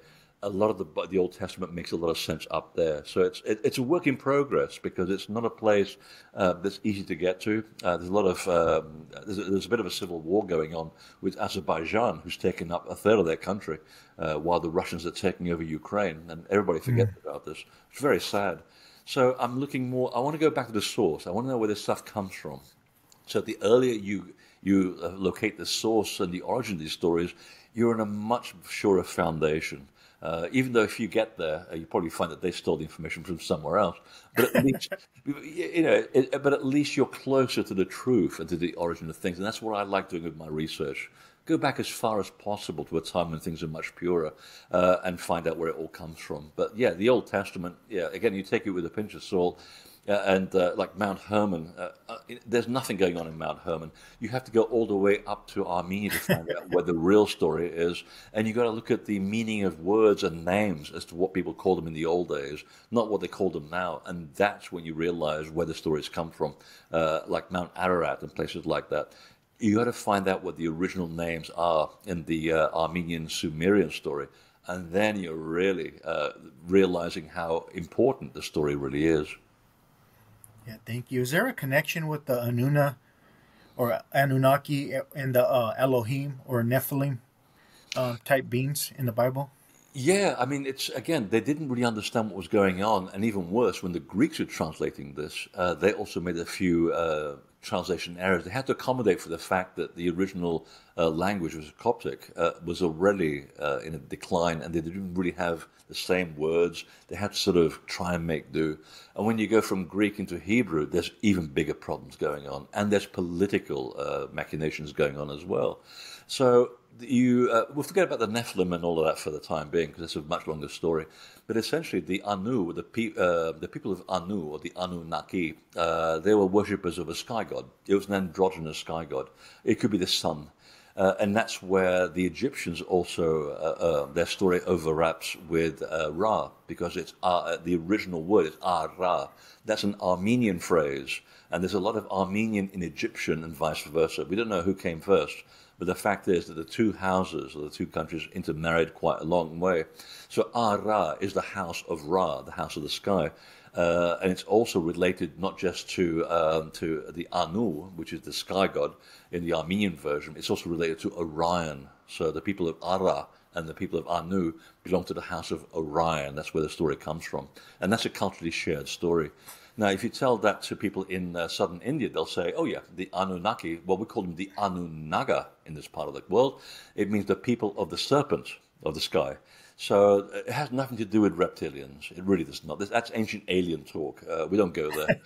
a lot of the Old Testament makes a lot of sense up there. So it's a work in progress because it's not a place that's easy to get to. There's a lot of there's a bit of a civil war going on with Azerbaijan, who's taken up a third of their country, while the Russians are taking over Ukraine, and everybody forgets about this. It's very sad. So I'm looking more. I want to go back to the source. I want to know where this stuff comes from. So the earlier you locate the source and the origin of these stories, you're in a much surer foundation. Even though if you get there, you probably find that they stole the information from somewhere else. But at least, but at least you're closer to the truth and to the origin of things. And that's what I like doing with my research. Go back as far as possible to a time when things are much purer, and find out where it all comes from. But yeah, the Old Testament, again, you take it with a pinch of salt. And like Mount Hermon, there's nothing going on in Mount Hermon. You have to go all the way up to Armenia to find out where the real story is. And you've got to look at the meaning of words and names as to what people called them in the old days, not what they call them now. And that's when you realize where the stories come from, like Mount Ararat and places like that. You got to find out what the original names are in the Armenian Sumerian story. And then you're really realizing how important the story really is. Yeah, thank you. Is there a connection with the Anuna or Anunnaki and the Elohim or Nephilim type beings in the Bible? Yeah, I mean, it's again, they didn't really understand what was going on, and even worse, when the Greeks were translating this, they also made a few translation errors. They had to accommodate for the fact that the original language was Coptic, was already in a decline, and they didn't really have the same words. They had to sort of try and make do. And when you go from Greek into Hebrew, there's even bigger problems going on, and there's political machinations going on as well. So we'll forget about the Nephilim and all of that for the time being, because it's a much longer story. But essentially, the Anu, the people of Anu, or the Anunnaki, they were worshippers of a sky god. It was an androgynous sky god. It could be the sun. And that's where the Egyptians also, their story overlaps with Ra, because it's the original word is Ra. That's an Armenian phrase, and there's a lot of Armenian in Egyptian and vice versa. We don't know who came first, but the fact is that the two houses, or the two countries, intermarried quite a long way. So Ra is the house of Ra, the house of the sky. And it's also related not just to the Anu, which is the sky god in the Armenian version. It's also related to Orion. So the people of Ara and the people of Anu belong to the house of Orion. That's where the story comes from. And that's a culturally shared story. Now, if you tell that to people in southern India, they'll say, oh yeah, the Anunnaki, well, we call them the Anunaga in this part of the world. It means the people of the serpent of the sky. So it has nothing to do with reptilians. It really does not. That's ancient alien talk. We don't go there.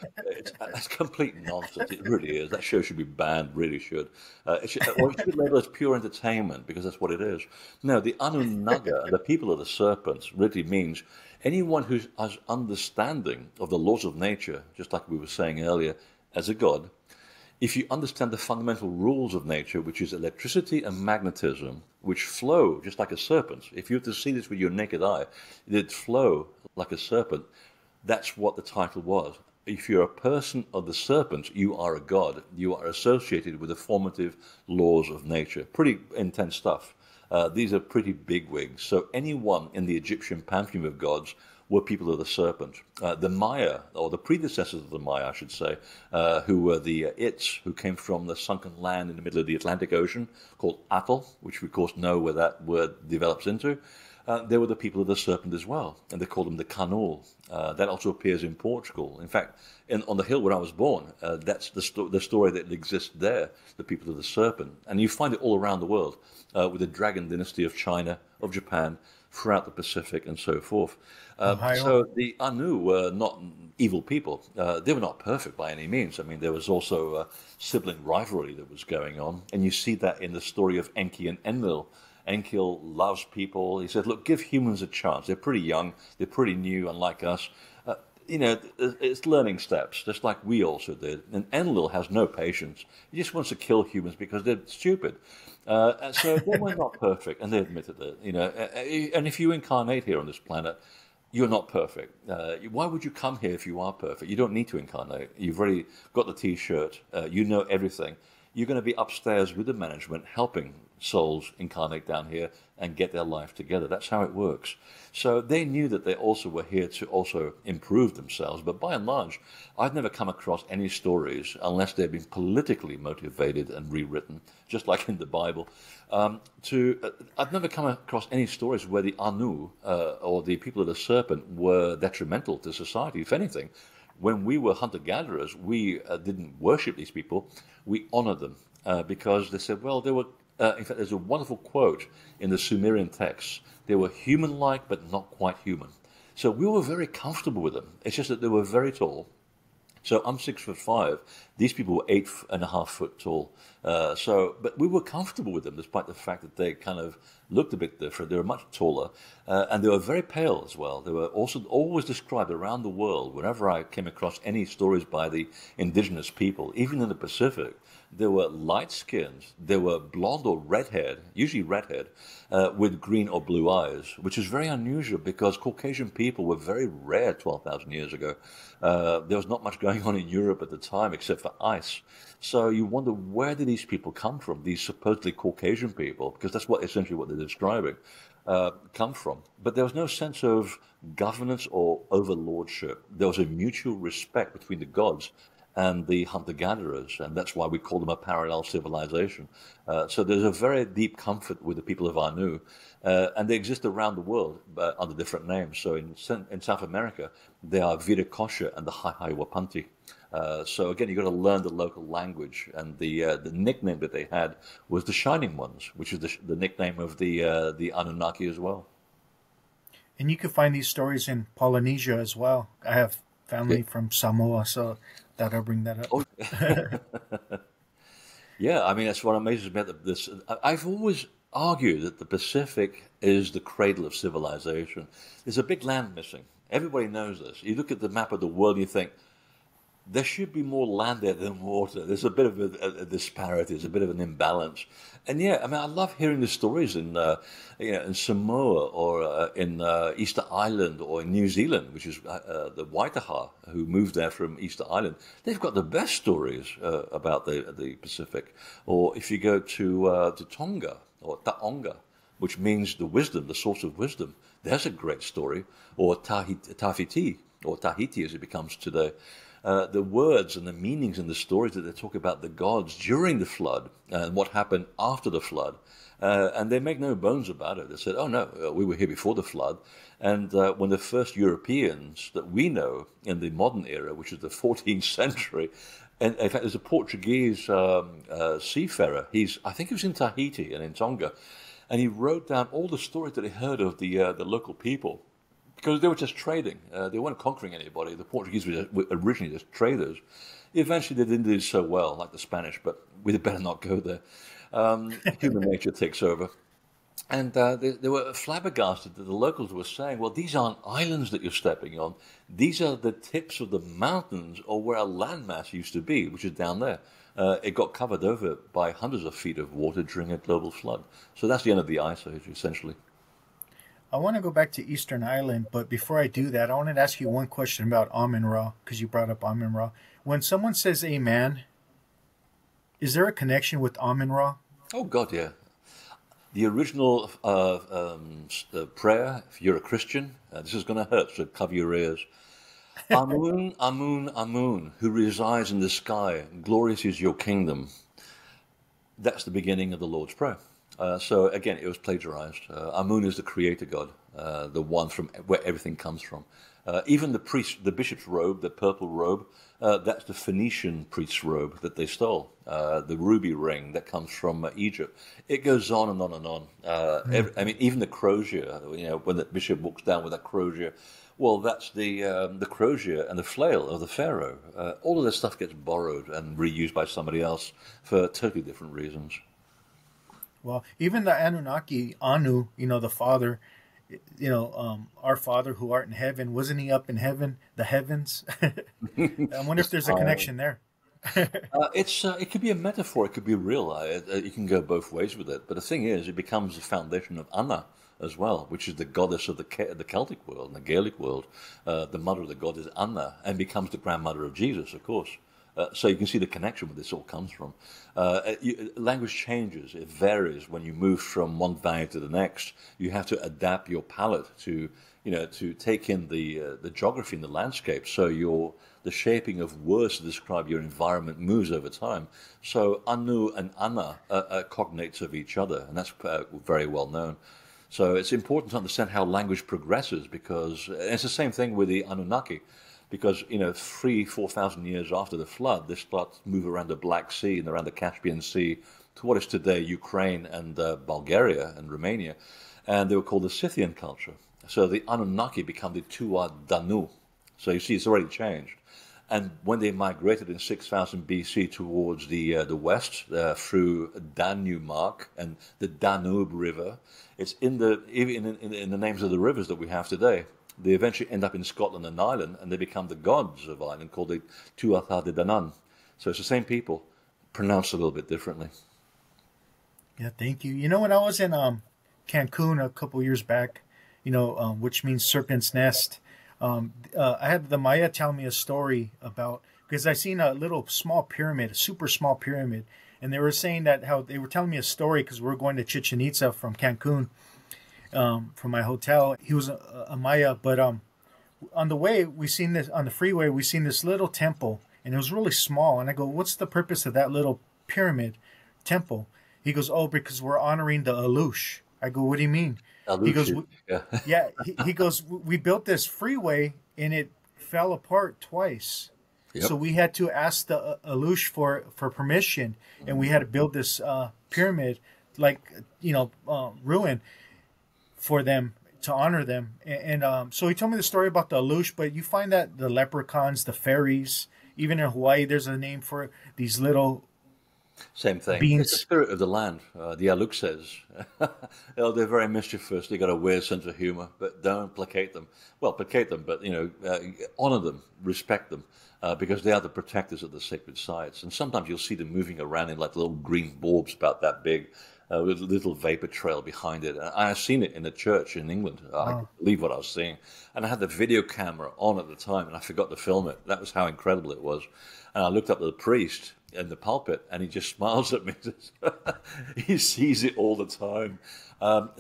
That's complete nonsense. It really is. That show should be banned, really should. It should be labeled as pure entertainment, because that's what it is. No, the Anunaga, the people of the serpents, really means anyone who has understanding of the laws of nature, just like we were saying earlier, as a god. If you understand the fundamental rules of nature, which is electricity and magnetism, which flow just like a serpent. If you were to see this with your naked eye, it'd flow like a serpent. That's what the title was. If you're a person of the serpent, you are a god. You are associated with the formative laws of nature. Pretty intense stuff. These are pretty big wigs. So anyone in the Egyptian pantheon of gods were people of the serpent. The Maya, or the predecessors of the Maya, I should say, who were the Its, who came from the sunken land in the middle of the Atlantic Ocean, called Atl, which we of course know where that word develops into. They were the people of the serpent as well, and they called them the Canul. That also appears in Portugal. In fact, on the hill where I was born, that's the story that exists there, the people of the serpent. And you find it all around the world, with the dragon dynasty of China, of Japan, throughout the Pacific and so forth. So the Anu were not evil people. They were not perfect by any means. I mean, there was also sibling rivalry that was going on. And you see that in the story of Enki and Enlil. Enki loves people. He said, look, give humans a chance. They're pretty young. They're pretty new, unlike us. It's learning steps, just like we also did. And Enlil has no patience. He just wants to kill humans because they're stupid. So they were not perfect, and they admitted it. And if you incarnate here on this planet, you're not perfect. Why would you come here if you are perfect? You don't need to incarnate. You've already got the T-shirt. You know everything. you're going to be upstairs with the management helping souls incarnate down here and get their life together. That's how it works. So they knew that they also were here to also improve themselves. But by and large, I've never come across any stories, unless they've been politically motivated and rewritten, just like in the Bible. I've never come across any stories where the Anu or the people of the serpent were detrimental to society. If anything, when we were hunter-gatherers, we didn't worship these people. We honored them because they said, well, they were, in fact, there's a wonderful quote in the Sumerian texts. They were human-like, but not quite human. So we were very comfortable with them. It's just that they were very tall. So I'm 6'5". These people were 8.5 foot tall. But we were comfortable with them, despite the fact that they kind of looked a bit different. They were much taller, and they were very pale as well. They were also always described around the world. Whenever I came across any stories by the indigenous people, even in the Pacific, they were light-skinned. They were blonde or red-haired, usually red-haired, with green or blue eyes, which is very unusual because Caucasian people were very rare 12,000 years ago. There was not much going on in Europe at the time except for ice. So you wonder, where did these people come from, these supposedly Caucasian people, because that's essentially what they're describing, come from. But there was no sense of governance or overlordship. There was a mutual respect between the gods and the hunter-gatherers, and that's why we call them a parallel civilization. So there's a very deep comfort with the people of Anu, and they exist around the world under different names. So in South America, they are Viracocha and the Wapanti. So again, you've got to learn the local language, and the nickname that they had was the Shining Ones, which is the nickname of the Anunnaki as well. And you can find these stories in Polynesia as well. I have family from Samoa, so that'll bring that up. Oh. Yeah, I mean, that's what amazes me about this. I've always argued that the Pacific is the cradle of civilization. There's a big land missing. Everybody knows this. You look at the map of the world and you think, there should be more land there than water. There's a bit of a disparity. There's a bit of an imbalance. And yeah, I mean, I love hearing the stories in Samoa or in Easter Island or in New Zealand, which is the Waitaha who moved there from Easter Island. They've got the best stories about the Pacific. Or if you go to Tonga or Taonga, which means the wisdom, the source of wisdom, there's a great story. Or Tahiti, or Tahiti as it becomes today. The words and the meanings and the stories that they talk about the gods during the flood and what happened after the flood. And they make no bones about it. They said, oh, no, we were here before the flood. And when the first Europeans that we know in the modern era, which is the 14th century, and in fact, there's a Portuguese seafarer. I think he was in Tahiti and in Tonga. And he wrote down all the stories that he heard of the local people. Because they were just trading. They weren't conquering anybody. The Portuguese were originally just traders. Eventually, they didn't do so well, like the Spanish, but we'd better not go there. Human nature takes over. And they were flabbergasted that the locals were saying, well, these aren't islands that you're stepping on. These are the tips of the mountains or where a landmass used to be, which is down there. It got covered over by hundreds of feet of water during a global flood. So that's the end of the Ice Age, essentially. I want to go back to Eastern Island, but before I do that, I wanted to ask you one question about Amun-Ra, because you brought up Amun-Ra. When someone says amen, is there a connection with Amun-Ra? Oh, God, yeah. The original prayer, if you're a Christian, this is going to hurt, so cover your ears. Amun, Amun, Amun, who resides in the sky, glorious is your kingdom. That's the beginning of the Lord's Prayer. So again, it was plagiarized. Amun is the creator god, the one from where everything comes from. Even the bishop's robe, the purple robe, that's the Phoenician priest's robe that they stole. The ruby ring that comes from Egypt. It goes on and on and on. I mean, even the crozier. When the bishop walks down with that crozier, well, that's the crozier and the flail of the pharaoh. All of this stuff gets borrowed and reused by somebody else for totally different reasons. Well, even the Anunnaki, Anu, the Father, our Father who art in heaven, wasn't he up in heaven, the heavens? I wonder if there's a connection there. It could be a metaphor. It could be real. You can go both ways with it. But the thing is, it becomes the foundation of Anna as well, which is the goddess of the Celtic world and the Gaelic world. The mother of the god is Anna and becomes the grandmother of Jesus, of course. So you can see the connection where this all comes from. Language changes; it varies when you move from one value to the next. You have to adapt your palate to to take in the geography and the landscape. So the shaping of words to describe your environment moves over time. So anu and ana are cognates of each other, and that's very well known. So it's important to understand how language progresses, because it's the same thing with the Anunnaki, because 4,000 years after the flood, they start to move around the Black Sea and around the Caspian Sea to what is today Ukraine and Bulgaria and Romania, and they were called the Scythian culture. So the Anunnaki become the Tuatha Danu. So you see, it's already changed. And when they migrated in 6,000 BC towards the west through Danumark and the Danube River, it's in the names of the rivers that we have today. They eventually end up in Scotland and Ireland, and they become the gods of Ireland, called the Tuatha De Danann. So it's the same people, pronounced a little bit differently. Yeah, thank you. You know, when I was in Cancun a couple years back, which means serpent's nest, I had the Maya tell me a story about, because I seen a little small pyramid, a super small pyramid, and they were saying that how they were telling me a story because we were going to Chichen Itza from Cancun, from my hotel. He was a Maya, but on the way we seen this on the freeway. We seen this little temple, and it was really small. And I go, "What's the purpose of that little pyramid temple?" He goes, "Oh, because we're honoring the Alush." I go, "What do you mean?" He goes, "Yeah." He goes, "We built this freeway and it fell apart twice, so we had to ask the Alush for permission, and we had to build this pyramid, ruin for them to honor them." And so he told me the story about the Alush, but you find that the leprechauns, the fairies, even in Hawaii, there's a name for these little same thing. beings. It's the spirit of the land, the Alukses. They're very mischievous. They've got a weird sense of humor, but don't placate them. Well, placate them, but honor them, respect them, because they are the protectors of the sacred sites. And sometimes you'll see them moving around in like little green bulbs about that big, with a little vapor trail behind it. And I've seen it in the church in England. I couldn't believe what I was seeing. And I had the video camera on at the time, and I forgot to film it. That was how incredible it was. And I looked up at the priest in the pulpit, and he just smiles at me. He sees it all the time.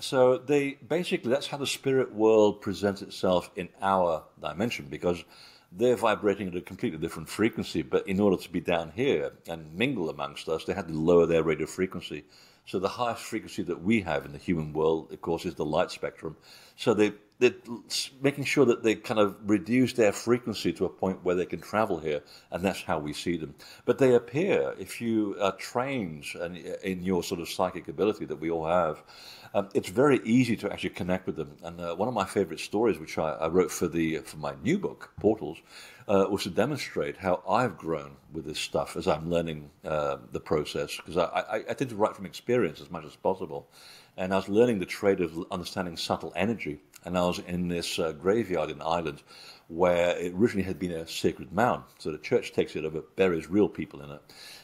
So that's how the spirit world presents itself in our dimension, because they're vibrating at a completely different frequency. But in order to be down here and mingle amongst us, they had to lower their radio frequency. So the highest frequency that we have in the human world, of course, is the light spectrum. So they're making sure that they kind of reduce their frequency to a point where they can travel here, and that's how we see them. But they appear, if you are trained in your sort of psychic ability that we all have, it's very easy to actually connect with them. And one of my favorite stories, which I wrote for my new book, Portals, was to demonstrate how I've grown with this stuff as I'm learning the process, because I tend to write from experience as much as possible. And I was learning the trade of understanding subtle energy. And I was in this graveyard in Ireland where it originally had been a sacred mound. So the church takes it over, buries real people in it.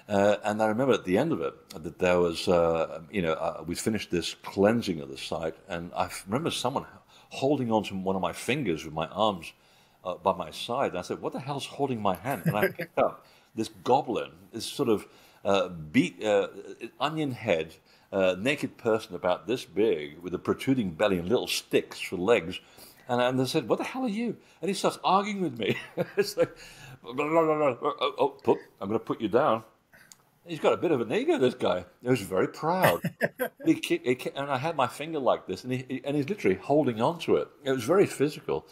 And I remember at the end of it that there was, we finished this cleansing of the site. And I remember someone holding on to one of my fingers with my arms by my side. And I said, "What the hell's holding my hand?" And I picked up this goblin, this sort of onion head, naked person about this big with a protruding belly and little sticks for legs. And I said, "What the hell are you?" And he starts arguing with me. It's like, I'm going to put you down. He's got a bit of an ego, this guy. He was very proud. And I had my finger like this, and he's literally holding on to it. It was very physical.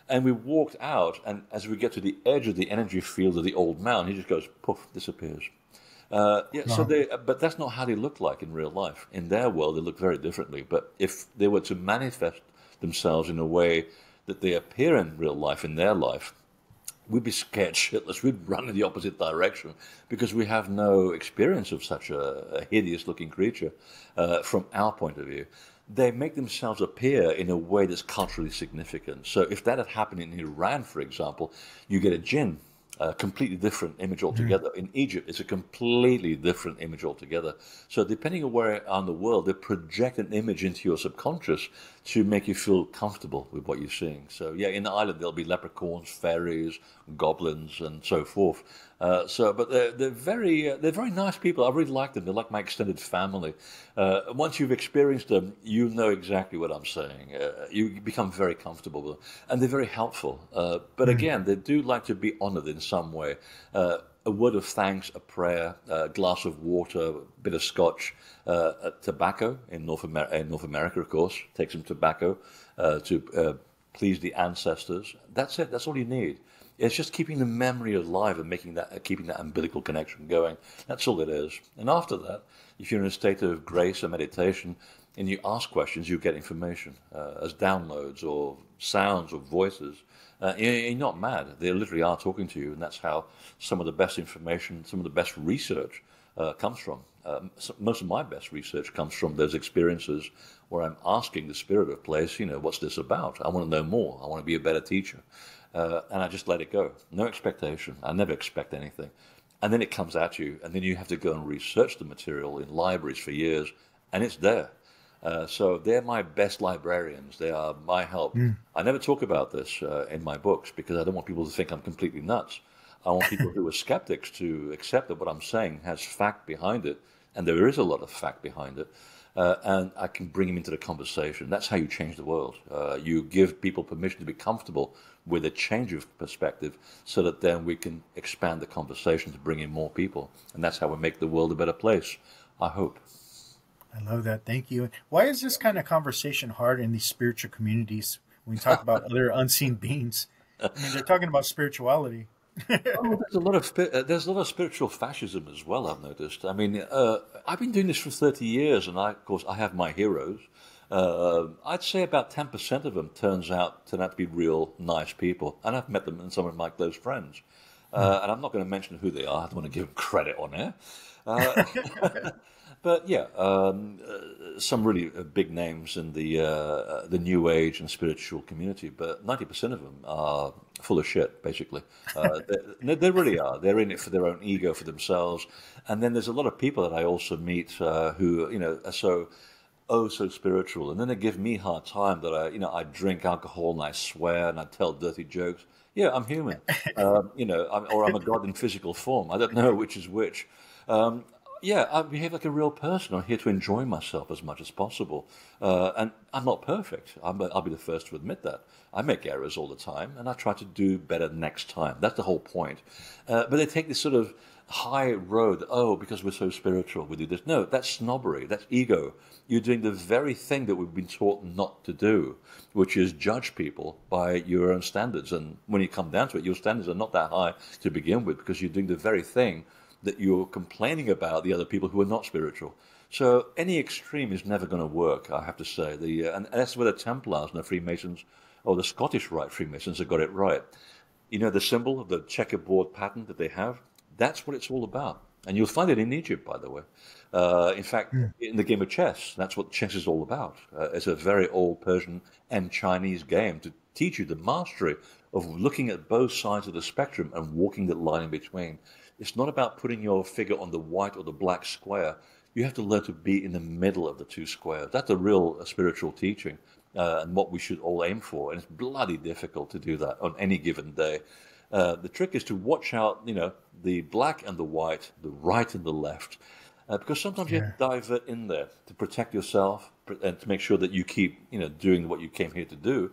And we walked out, and as we get to the edge of the energy field of the old mound, he just goes, poof, disappears. But that's not how they look like in real life. In their world, they look very differently. But if they were to manifest themselves in a way that they appear in real life, in their life, we'd be scared shitless. We'd run in the opposite direction because we have no experience of such a hideous-looking creature from our point of view. They make themselves appear in a way that's culturally significant. So if that had happened in Iran, for example, you get a jinn. A completely different image altogether. In Egypt, it's a completely different image altogether. So depending on where on the world, they project an image into your subconscious to make you feel comfortable with what you're seeing. So yeah, in the island there'll be leprechauns, fairies, goblins, and so forth. But they're very nice people. I really like them. They're like my extended family. Once you've experienced them, you know exactly what I'm saying. You become very comfortable with them, and they're very helpful. But again, they do like to be honored in some way. A word of thanks, a prayer, a glass of water, a bit of scotch, tobacco in North America, of course, take some tobacco to please the ancestors. That's it. That's all you need. It's just keeping the memory alive and keeping that umbilical connection going. That's all it is. And after that, if you're in a state of grace or meditation and you ask questions, you get information as downloads or sounds or voices. You're not mad. They literally are talking to you, and that's how some of the best information, some of the best research comes from. Most of my best research comes from those experiences where I'm asking the spirit of place, what's this about? I want to know more. I want to be a better teacher. And I just let it go. No expectation. I never expect anything. And then it comes at you, and then you have to go and research the material in libraries for years, and it's there. So they're my best librarians. They are my help. I never talk about this in my books because I don't want people to think I'm completely nuts. I want people who are skeptics to accept that what I'm saying has fact behind it, and there is a lot of fact behind it, and I can bring them into the conversation. That's how you change the world. You give people permission to be comfortable with a change of perspective so that then we can expand the conversation to bring in more people, and that's how we make the world a better place, I hope. I love that. Thank you. Why is this kind of conversation hard in these spiritual communities when we talk about other unseen beings? I mean, they're talking about spirituality. Oh, there's a lot of spiritual fascism as well, I've noticed. I mean, I've been doing this for 30 years, and of course, I have my heroes. I'd say about 10% of them turn out to be real nice people, and I've met them and some of my close friends. And I'm not going to mention who they are. I don't want to give them credit on air. But yeah, some really big names in the New Age and spiritual community, but 90% of them are full of shit, basically. They really are. They're in it for their own ego, for themselves. And then there's a lot of people that I also meet who, are so spiritual. And then they give me a hard time that I drink alcohol and I swear and I tell dirty jokes. Yeah, I'm human. Or I'm a god in physical form. I don't know which is which. Yeah, I behave like a real person. I'm here to enjoy myself as much as possible. And I'm not perfect. I'll be the first to admit that. I make errors all the time, and I try to do better next time. That's the whole point. But they take this sort of high road. Oh, because we're so spiritual, we do this. No, that's snobbery. That's ego. You're doing the very thing that we've been taught not to do, which is judge people by your own standards. And when you come down to it, your standards are not that high to begin with, because you're doing the very thing that you're complaining about the other people who are not spiritual. So any extreme is never going to work, I have to say. And that's where the Templars and the Freemasons, or the Scottish Rite Freemasons, have got it right. The symbol of the checkerboard pattern that they have, that's what it's all about. And you'll find it in Egypt, by the way. In fact, in the game of chess, that's what chess is all about. It's a very old Persian and Chinese game to teach you the mastery of looking at both sides of the spectrum and walking the line in between. It's not about putting your figure on the white or the black square. You have to learn to be in the middle of the two squares. That's a real spiritual teaching, and what we should all aim for. And it's bloody difficult to do that on any given day. The trick is to watch out, the black and the white, the right and the left, because sometimes you have to divert in there to protect yourself and to make sure that you keep, doing what you came here to do.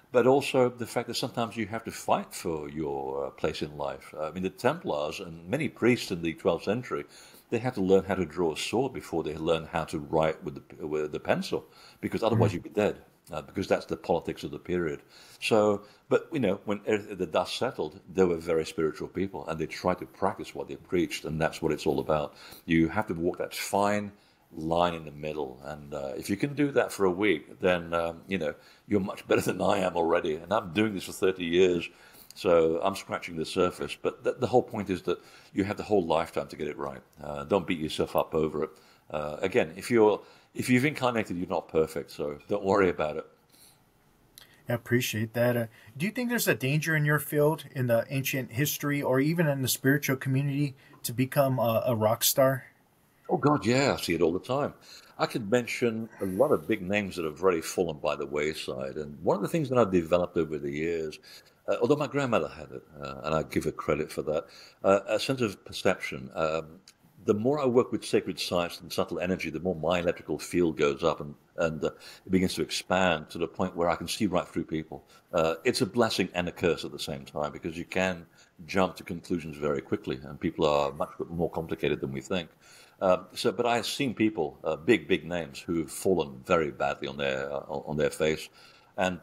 But also the fact that sometimes you have to fight for your place in life. I mean, the Templars and many priests in the 12th century, they had to learn how to draw a sword before they learned how to write with the pencil, because otherwise you'd be dead, because that's the politics of the period. So, but, when the dust settled, they were very spiritual people, and they tried to practice what they preached, and that's what it's all about. You have to walk that fine line in the middle, and if you can do that for a week, then you're much better than I am already, and I'm doing this for 30 years, so I'm scratching the surface. But the whole point is that you have the whole lifetime to get it right. Don't beat yourself up over it. Again, if you've incarnated, you're not perfect, so don't worry about it. I appreciate that. Do you think there's a danger in your field, in the ancient history or even in the spiritual community, to become a rock star? Oh God, yeah, I see it all the time. I could mention a lot of big names that have already fallen by the wayside, and one of the things that I've developed over the years, although my grandmother had it, and I give her credit for that, a sense of perception. The more I work with sacred science and subtle energy, the more my electrical field goes up, and it begins to expand to the point where I can see right through people. It's a blessing and a curse at the same time because you can jump to conclusions very quickly, and people are much more complicated than we think. But I've seen people, big names, who've fallen very badly on their face, and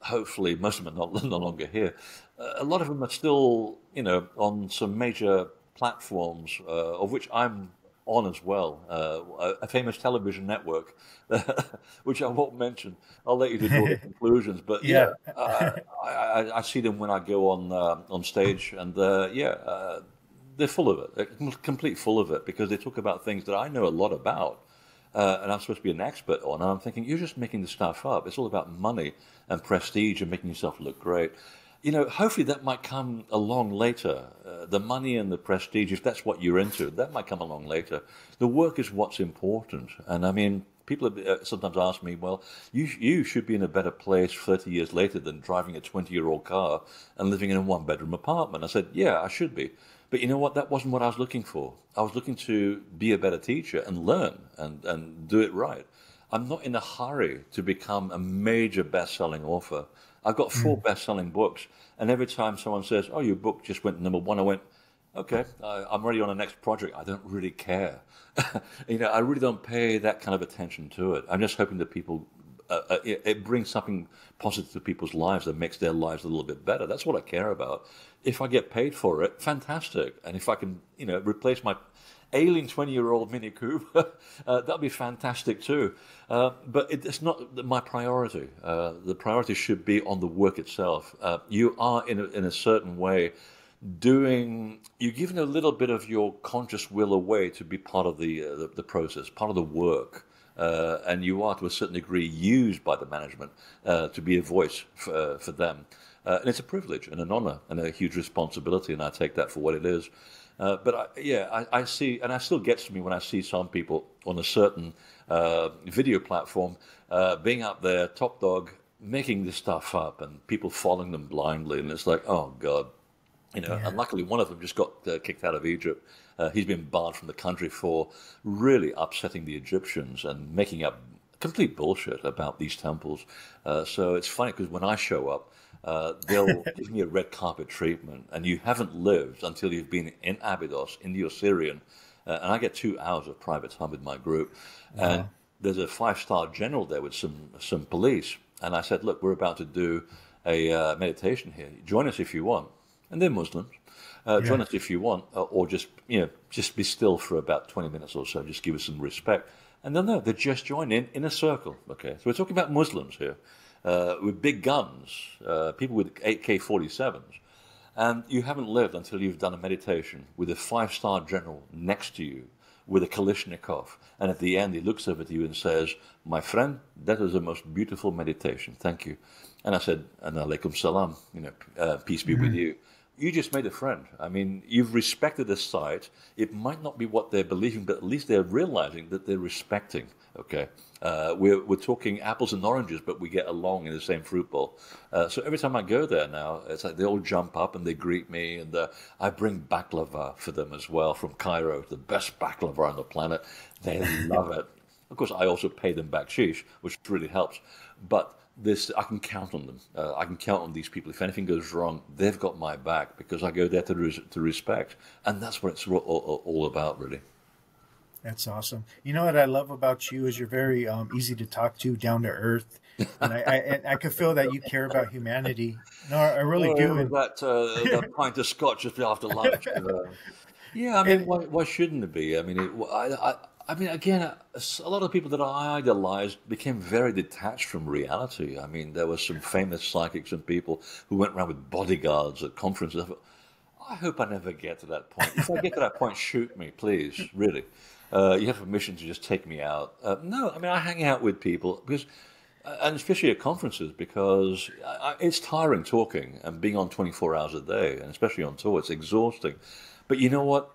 hopefully most of them are not no longer here. A lot of them are still, on some major platforms, of which I'm on as well, a famous television network, which I won't mention. I'll let you to draw the conclusions. But yeah, Yeah. I see them when I go on stage, and they're full of it, they're complete full of it, because they talk about things that I know a lot about, and I'm supposed to be an expert on. And I'm thinking, you're just making the stuff up. It's all about money and prestige and making yourself look great. Hopefully that might come along later. The money and the prestige, if that's what you're into, that might come along later. The work is what's important. And I mean, people sometimes ask me, well, you should be in a better place 30 years later than driving a 20-year-old car and living in a one-bedroom apartment. I said, yeah, I should be. But you know what? That wasn't what I was looking for. I was looking to be a better teacher and learn and do it right. I'm not in a hurry to become a major best-selling author. I've got 4 best-selling books, and every time someone says, "Oh, your book just went #1," I went, "Okay, I'm ready on the next project." I don't really care. I really don't pay that kind of attention to it. I'm just hoping that people, it brings something positive to people's lives that makes their lives a little bit better. That's what I care about. If I get paid for it, fantastic. And if I can, replace my ailing 20-year-old Mini Cooper, that'd be fantastic too. But it's not my priority. The priority should be on the work itself. You are, in a certain way, you're giving a little bit of your conscious will away to be part of the process, part of the work. And you are, to a certain degree, used by the management to be a voice for them. And it's a privilege and an honor and a huge responsibility, and I take that for what it is. I see, and it still gets to me when I see some people on a certain video platform being up there, top dog, making this stuff up, and people following them blindly, and it's like, oh God. And luckily one of them just got kicked out of Egypt. He's been barred from the country for really upsetting the Egyptians and making up complete bullshit about these temples. So it's funny because when I show up, they'll give me a red carpet treatment, and you haven't lived until you've been in Abydos, in the Osirian, and I get 2 hours of private time with my group. Wow. And there's a 5-star general there with some police, and I said, look, we're about to do a meditation here. Join us if you want. And they're Muslims. Join us if you want, or just be still for about 20 minutes or so. Just give us some respect. And then they just join in a circle. Okay, so we're talking about Muslims here with big guns, people with AK-47s, and you haven't lived until you've done a meditation with a 5-star general next to you with a Kalashnikov, and at the end he looks over to you and says, "My friend, that is the most beautiful meditation. Thank you." And I said, "And alaikum salam, peace be with you." You just made a friend. I mean, you've respected the site. It might not be what they're believing, but at least they're realizing that they're respecting. Okay, we're talking apples and oranges, but we get along in the same fruit bowl. So every time I go there now, it's like they all jump up and they greet me, and I bring baklava for them as well from Cairo, the best baklava on the planet. They love it. Of course, I also pay them bakshish, which really helps. But I can count on them. I can count on these people. If anything goes wrong, they've got my back because I go there to respect, and that's what it's all about, really. That's awesome. You know what I love about you is you're very easy to talk to, down to earth, and I can feel that you care about humanity. No, I really do. And that pint of scotch just after lunch. Yeah, I mean, why shouldn't it be? I mean, I mean, again, a lot of people that I idolized became very detached from reality. I mean, there were some famous psychics and people who went around with bodyguards at conferences. I hope I never get to that point. If I get to that point, shoot me, please, really. You have permission to just take me out. No, I mean, I hang out with people because, and especially at conferences, because it's tiring talking and being on 24 hours a day, and especially on tour, it's exhausting. But you know what?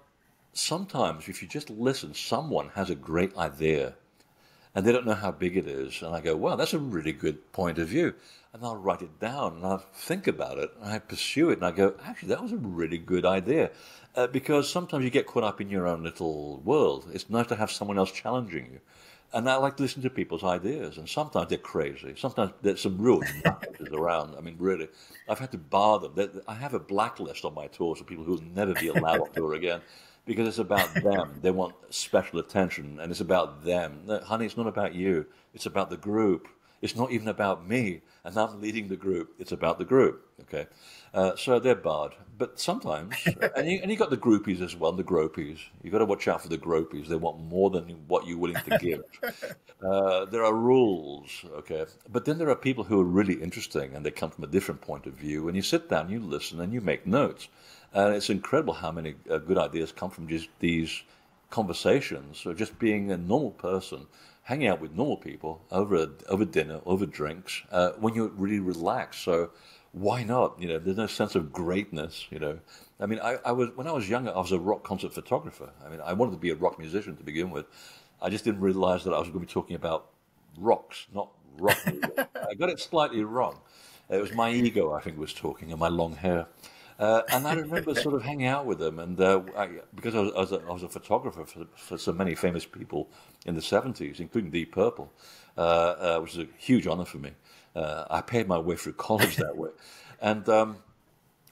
sometimes if you just listen, someone has a great idea and they don't know how big it is. And I go, wow, that's a really good point of view. And I'll write it down and I'll think about it and I pursue it and I go, actually, that was a really good idea. Because sometimes you get caught up in your own little world. It's nice to have someone else challenging you. And I like to listen to people's ideas. And sometimes they're crazy. Sometimes there's some real nutcases around. I mean, really, I've had to bar them. I have a blacklist on my tours of people who will never be allowed on tour again. Because it's about them. They want special attention, and it's about them. No, honey, it's not about you. It's about the group. It's not even about me, and I'm leading the group. It's about the group, okay? So they're barred. But sometimes, and you got the groupies as well, the gropies. You've got to watch out for the gropies. They want more than what you're willing to give. There are rules, okay? But then there are people who are really interesting, and they come from a different point of view, and you sit down, you listen, and you make notes. And it's incredible how many good ideas come from just these conversations, or just being a normal person, hanging out with normal people over dinner, over drinks, when you're really relaxed. So why not? You know, there's no sense of greatness. You know, I mean, when I was younger, I was a rock concert photographer. I mean, I wanted to be a rock musician to begin with. I just didn't realize that I was going to be talking about rocks, not rock music. I got it slightly wrong. It was my ego, I think, was talking, and my long hair. And I remember sort of hanging out with them, and because I was a photographer for so many famous people in the 70s, including Deep Purple, which is a huge honor for me. I paid my way through college that way, and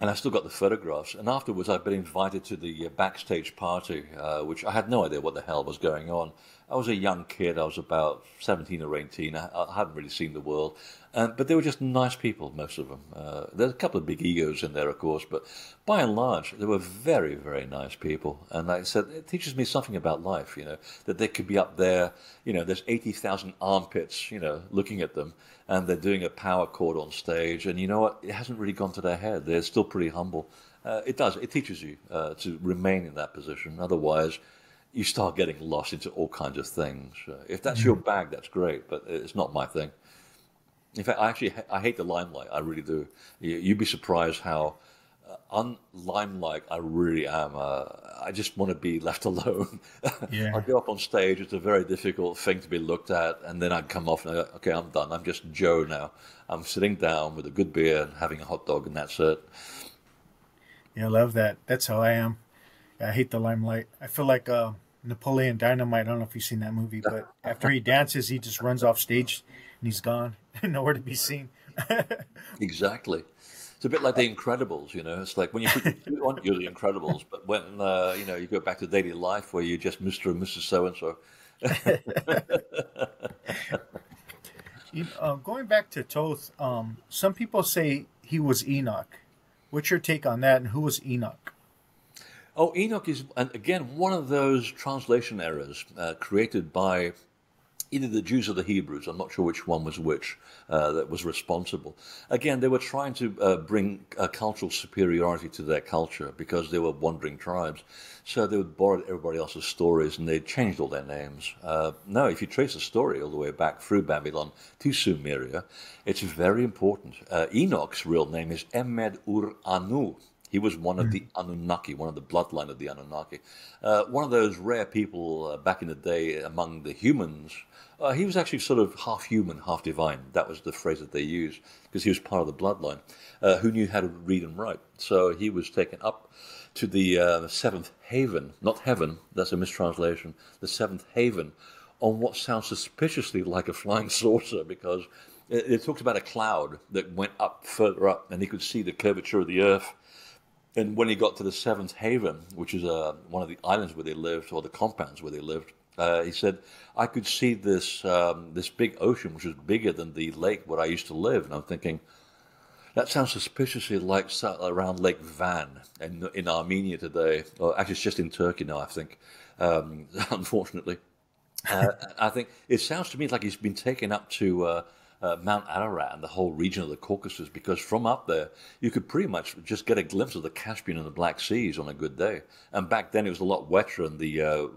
I still got the photographs. And afterwards, I've been invited to the backstage party, which I had no idea what the hell was going on. I was a young kid. I was about 17 or 18. I hadn't really seen the world. But they were just nice people, most of them. There's a couple of big egos in there, of course, but by and large, they were very, very nice people. And like I said, it teaches me something about life, you know, that they could be up there, you know, there's 80,000 armpits, you know, looking at them, and they're doing a power chord on stage. And you know what? It hasn't really gone to their head. They're still pretty humble. It teaches you to remain in that position. Otherwise, you start getting lost into all kinds of things. If that's your bag, that's great, but it's not my thing. In fact, I hate the limelight. I really do. You'd be surprised how unlimelike I really am. I just want to be left alone. Yeah. I go up on stage. It's a very difficult thing to be looked at, and then I'd come off and I go, okay, I'm done. I'm just Joe now. I'm sitting down with a good beer and having a hot dog, and that's it. Yeah, I love that. That's how I am. I hate the limelight. I feel like Napoleon Dynamite. I don't know if you've seen that movie, but after he dances, he just runs off stage and he's gone, nowhere to be seen. Exactly. It's a bit like The Incredibles, you know. It's like when you put your suit on, you're The Incredibles, but when you know, you go back to daily life where you're just Mr. and Mrs. So and so. Going back to Thoth, some people say he was Enoch. What's your take on that, and who was Enoch? Oh, Enoch is, and again, one of those translation errors created by either the Jews or the Hebrews. I'm not sure which one was which that was responsible. Again, they were trying to bring cultural superiority to their culture because they were wandering tribes. So they would borrow everybody else's stories and they changed all their names. No, if you trace the story all the way back through Babylon to Sumeria, it's very important. Enoch's real name is Emed-Ur-Anu. He was one of the Anunnaki, one of the bloodline of the Anunnaki. One of those rare people back in the day among the humans. He was actually sort of half human, half divine. That was the phrase that they used because he was part of the bloodline who knew how to read and write. So he was taken up to the seventh haven, not heaven, that's a mistranslation, the seventh haven, on what sounds suspiciously like a flying saucer because it talks about a cloud that went up further up and he could see the curvature of the earth. And when he got to the seventh haven, which is one of the islands where they lived, or the compounds where they lived, he said, I could see this this big ocean, which was bigger than the lake where I used to live. And I'm thinking, that sounds suspiciously like around Lake Van in Armenia today. Or actually, it's just in Turkey now, I think, unfortunately. I think it sounds to me like he's been taken up to Mount Ararat and the whole region of the Caucasus, because from up there you could pretty much just get a glimpse of the Caspian and the Black Seas on a good day. And back then it was a lot wetter, and the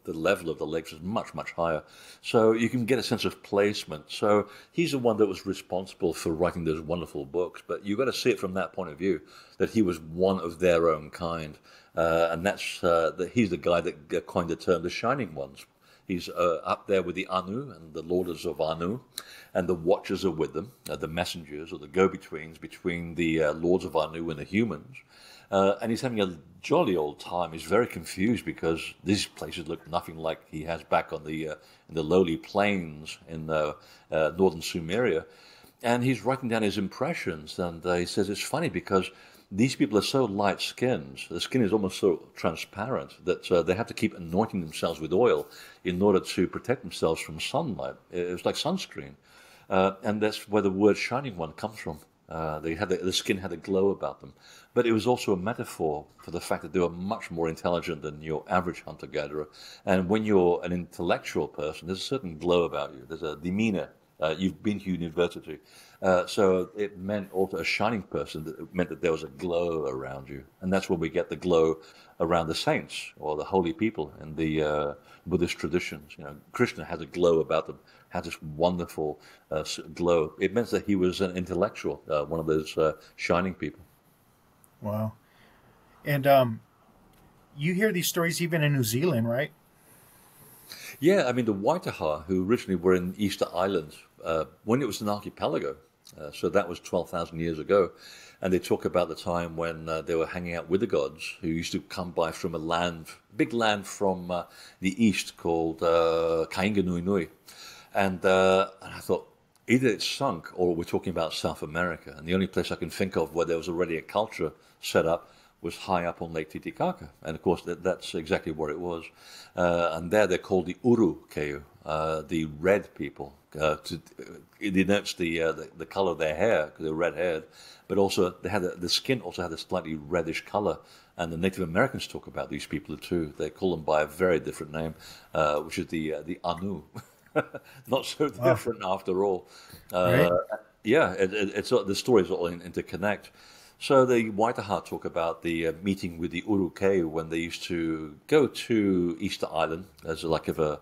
level of the lakes was much, much higher. So you can get a sense of placement. So he's the one that was responsible for writing those wonderful books. But you've got to see it from that point of view, that he was one of their own kind. And that's that he's the guy that coined the term the Shining Ones. He's up there with the Anu and the Lords of Anu, and the Watchers are with them, the messengers or the go-betweens between the Lords of Anu and the humans. And he's having a jolly old time. He's very confused because these places look nothing like he has back on the in the lowly plains in northern Sumeria. And he's writing down his impressions, and he says it's funny because these people are so light-skinned, the skin is almost so transparent that they have to keep anointing themselves with oil in order to protect themselves from sunlight. It's like sunscreen. And that's where the word Shining One comes from. The skin had a glow about them. But it was also a metaphor for the fact that they were much more intelligent than your average hunter-gatherer. And when you're an intellectual person, there's a certain glow about you. There's a demeanor. You've been to university. So it meant also a shining person. It meant that there was a glow around you. And that's where we get the glow around the saints or the holy people in the Buddhist traditions. You know, Krishna has a glow about them, had this wonderful glow. It meant that he was an intellectual, one of those shining people. Wow. And you hear these stories even in New Zealand, right? Yeah, I mean, the Waitaha, who originally were in Easter Island, when it was an archipelago, so that was 12,000 years ago, and they talk about the time when they were hanging out with the gods, who used to come by from a land, big land from the east called Kainga Nui Nui. And I thought, either it's sunk or we're talking about South America. And the only place I can think of where there was already a culture set up was high up on Lake Titicaca. And of course, that's exactly where it was. And there they're called the Uru Keu, the red people. It denotes the color of their hair, because they're red-haired. But also, they had the skin also had a slightly reddish color. And the Native Americans talk about these people too. They call them by a very different name, which is the Anu. Not so different after all. Right. Yeah, it's the stories all interconnect. So the Waitaha talk about the meeting with the Urukeu when they used to go to Easter Island as like to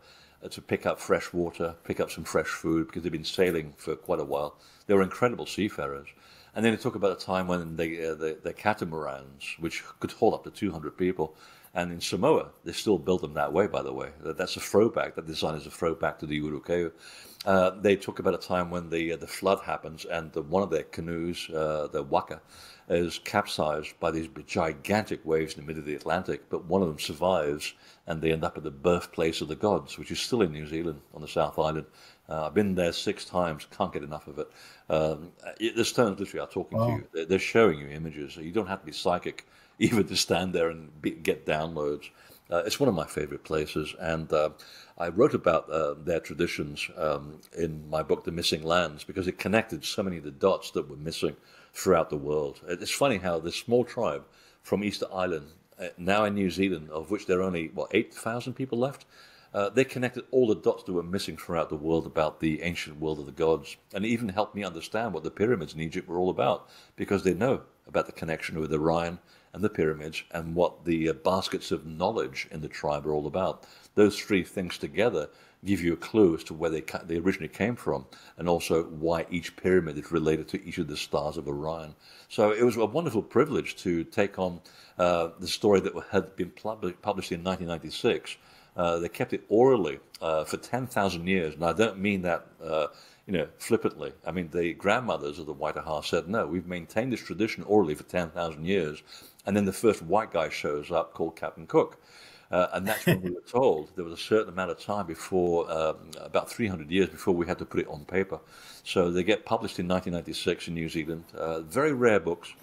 pick up fresh water, pick up some fresh food, because they've been sailing for quite a while. They were incredible seafarers. And then they talk about a time when the catamarans, which could hold up to 200 people, and in Samoa, they still build them that way, by the way. That's a throwback. That design is a throwback to the Urukeu. They talk about a time when the flood happens and one of their canoes, the waka, is capsized by these gigantic waves in the middle of the Atlantic, but one of them survives and they end up at the birthplace of the gods, which is still in New Zealand on the South Island. I've been there 6 times, can't get enough of it. The stones literally are talking to you. They're showing you images. You don't have to be psychic even to stand there and get downloads. It's one of my favorite places, and I wrote about their traditions in my book, The Missing Lands, because it connected so many of the dots that were missing throughout the world. It's funny how this small tribe from Easter Island, now in New Zealand, of which there are only, 8,000 people left, they connected all the dots that were missing throughout the world about the ancient world of the gods, and it even helped me understand what the pyramids in Egypt were all about, because they know about the connection with Orion and the pyramids and what the baskets of knowledge in the tribe are all about. Those 3 things together give you a clue as to where they originally came from, and also why each pyramid is related to each of the stars of Orion. So it was a wonderful privilege to take on the story that had been published in 1996. They kept it orally for 10,000 years, and I don't mean that flippantly. I mean, the grandmothers of the Waitaha said, no, we've maintained this tradition orally for 10,000 years, and then the first white guy shows up called Captain Cook. And that's when we were told there was a certain amount of time before, about 300 years before we had to put it on paper. So they get published in 1996 in New Zealand. Very rare books.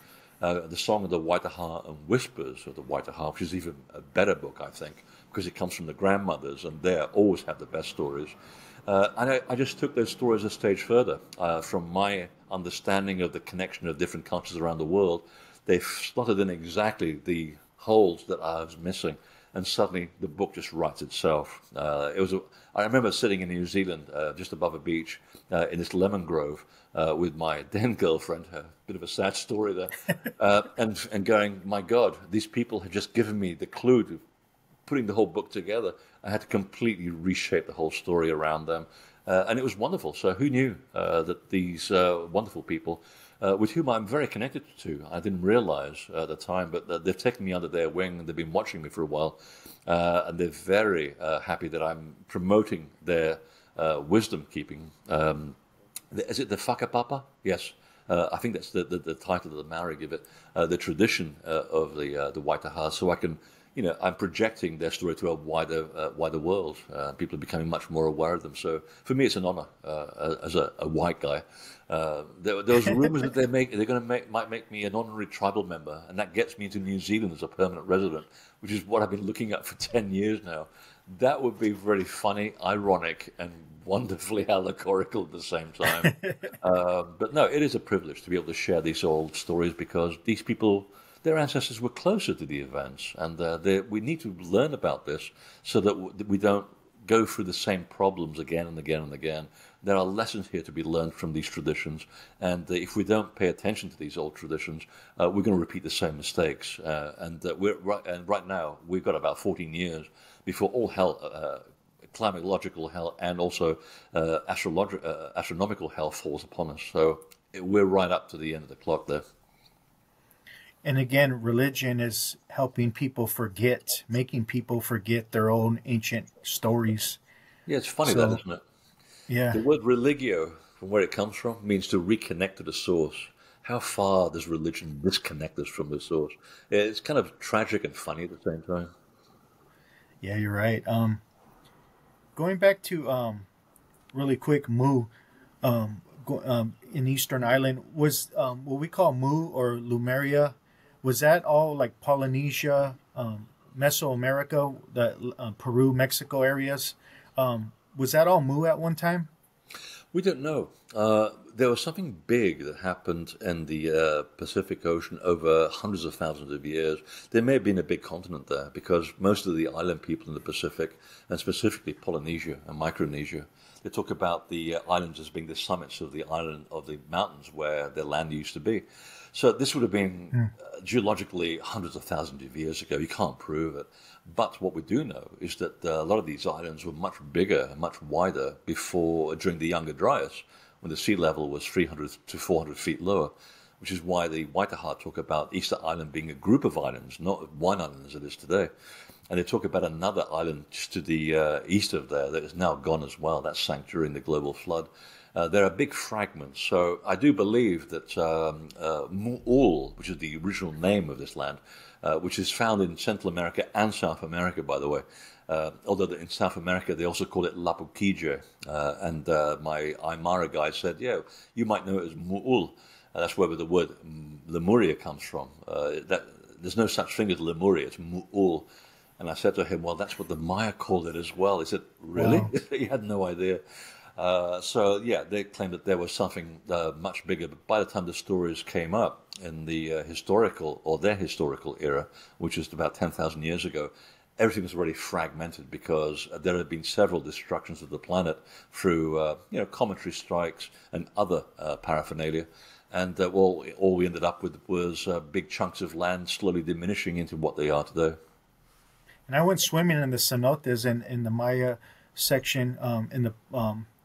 The Song of the Waitaha and Whispers of the Waitaha, which is even a better book, I think, because it comes from the grandmothers, and they always have the best stories. And I just took those stories a stage further. From my understanding of the connection of different cultures around the world, they've slotted in exactly the holes that I was missing. and suddenly the book just writes itself. I remember sitting in New Zealand, just above a beach, in this lemon grove, with my then girlfriend, a bit of a sad story there, and going, my God, these people had just given me the clue to putting the whole book together. I had to completely reshape the whole story around them. And it was wonderful. So who knew that these wonderful people, with whom I'm very connected to, I didn't realize at the time, but they've taken me under their wing and they've been watching me for a while. And they're very happy that I'm promoting their wisdom keeping. Is it the whakapapa? Yes. I think that's the title that the Maori give it, the tradition of the Waitaha. So I can, I'm projecting their story to a wider world. People are becoming much more aware of them. So for me, it's an honor as a white guy. There was rumors that might make me an honorary tribal member, and that gets me into New Zealand as a permanent resident, which is what I've been looking at for 10 years now. That would be very funny, ironic, and wonderfully allegorical at the same time. But no, it is a privilege to be able to share these old stories because these people, their ancestors were closer to the events, and we need to learn about this so that we don't go through the same problems again and again and again. There are lessons here to be learned from these traditions, and if we don't pay attention to these old traditions, we're going to repeat the same mistakes. And right now, we've got about 14 years before all hell, climatological hell, and also astronomical hell falls upon us. So we're right up to the end of the clock there. And again, religion is helping people forget, making people forget their own ancient stories. Yeah, it's funny that, isn't it? Yeah. The word religio, from where it comes from, means to reconnect to the source. How far does religion disconnect us from the source? It's kind of tragic and funny at the same time. Yeah, you're right. Going back to really quick, Mu, in Eastern Island, was what we call Mu or Lumeria, was that all like Polynesia, Mesoamerica, the Peru, Mexico areas? Was that all Mu at one time? We don't know. There was something big that happened in the Pacific Ocean over hundreds of thousands of years. There may have been a big continent there because most of the island people in the Pacific, and specifically Polynesia and Micronesia, they talk about the islands as being the summits of the island of the mountains where their land used to be. So this would have been geologically hundreds of thousands of years ago. You can't prove it. But what we do know is that a lot of these islands were much bigger and much wider during the Younger Dryas, when the sea level was 300 to 400 feet lower, which is why the Waitaha talk about Easter Island being a group of islands, not one island as it is today. And they talk about another island just to the east of there that is now gone as well. That sank during the global flood. There are big fragments. So I do believe that Mu'ul, which is the original name of this land, which is found in Central America and South America, by the way. Although in South America, they also call it Lapukije. And my Aymara guy said, yeah, you might know it as Mu'ul. That's where the word Lemuria comes from. There's no such thing as Lemuria, it's Mu'ul. And I said to him, well, that's what the Maya called it as well. He said, really? Wow. He had no idea. So, yeah, they claimed that there was something much bigger. But by the time the stories came up in the their historical era, which is about 10,000 years ago, everything was already fragmented because there had been several destructions of the planet through, cometary strikes and other paraphernalia. And all we ended up with was big chunks of land slowly diminishing into what they are today. And I went swimming in the cenotes in the Maya section in the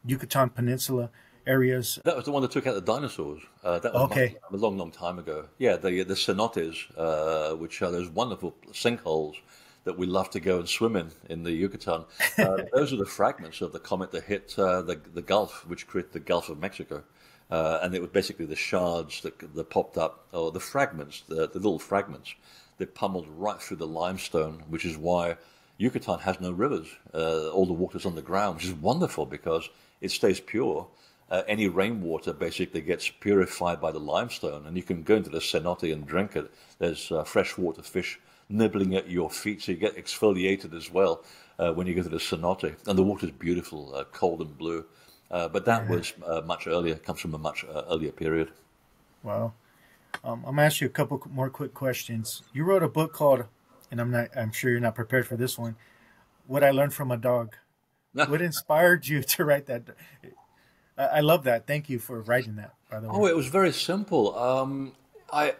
Yucatan Peninsula areas. That was the one that took out the dinosaurs. That was a long, long time ago. Yeah, the cenotes, which are those wonderful sinkholes that we love to go and swim in the Yucatan. Those are the fragments of the comet that hit the Gulf, which created the Gulf of Mexico. And it was basically the shards that popped up, or the fragments, the little fragments that pummeled right through the limestone, which is why Yucatan has no rivers. All the water's on the ground, which is wonderful because it stays pure. Any rainwater basically gets purified by the limestone, and you can go into the cenote and drink it. There's freshwater fish nibbling at your feet, so you get exfoliated as well when you go to the cenote. And the water's beautiful, cold and blue. But that was much earlier, comes from a much earlier period. Wow. I'm going to ask you a couple more quick questions. You wrote a book called and I'm sure you're not prepared for this one. What I learned from a dog. What inspired you to write that? I love that. Thank you for writing that, by the way. Oh, it was very simple. I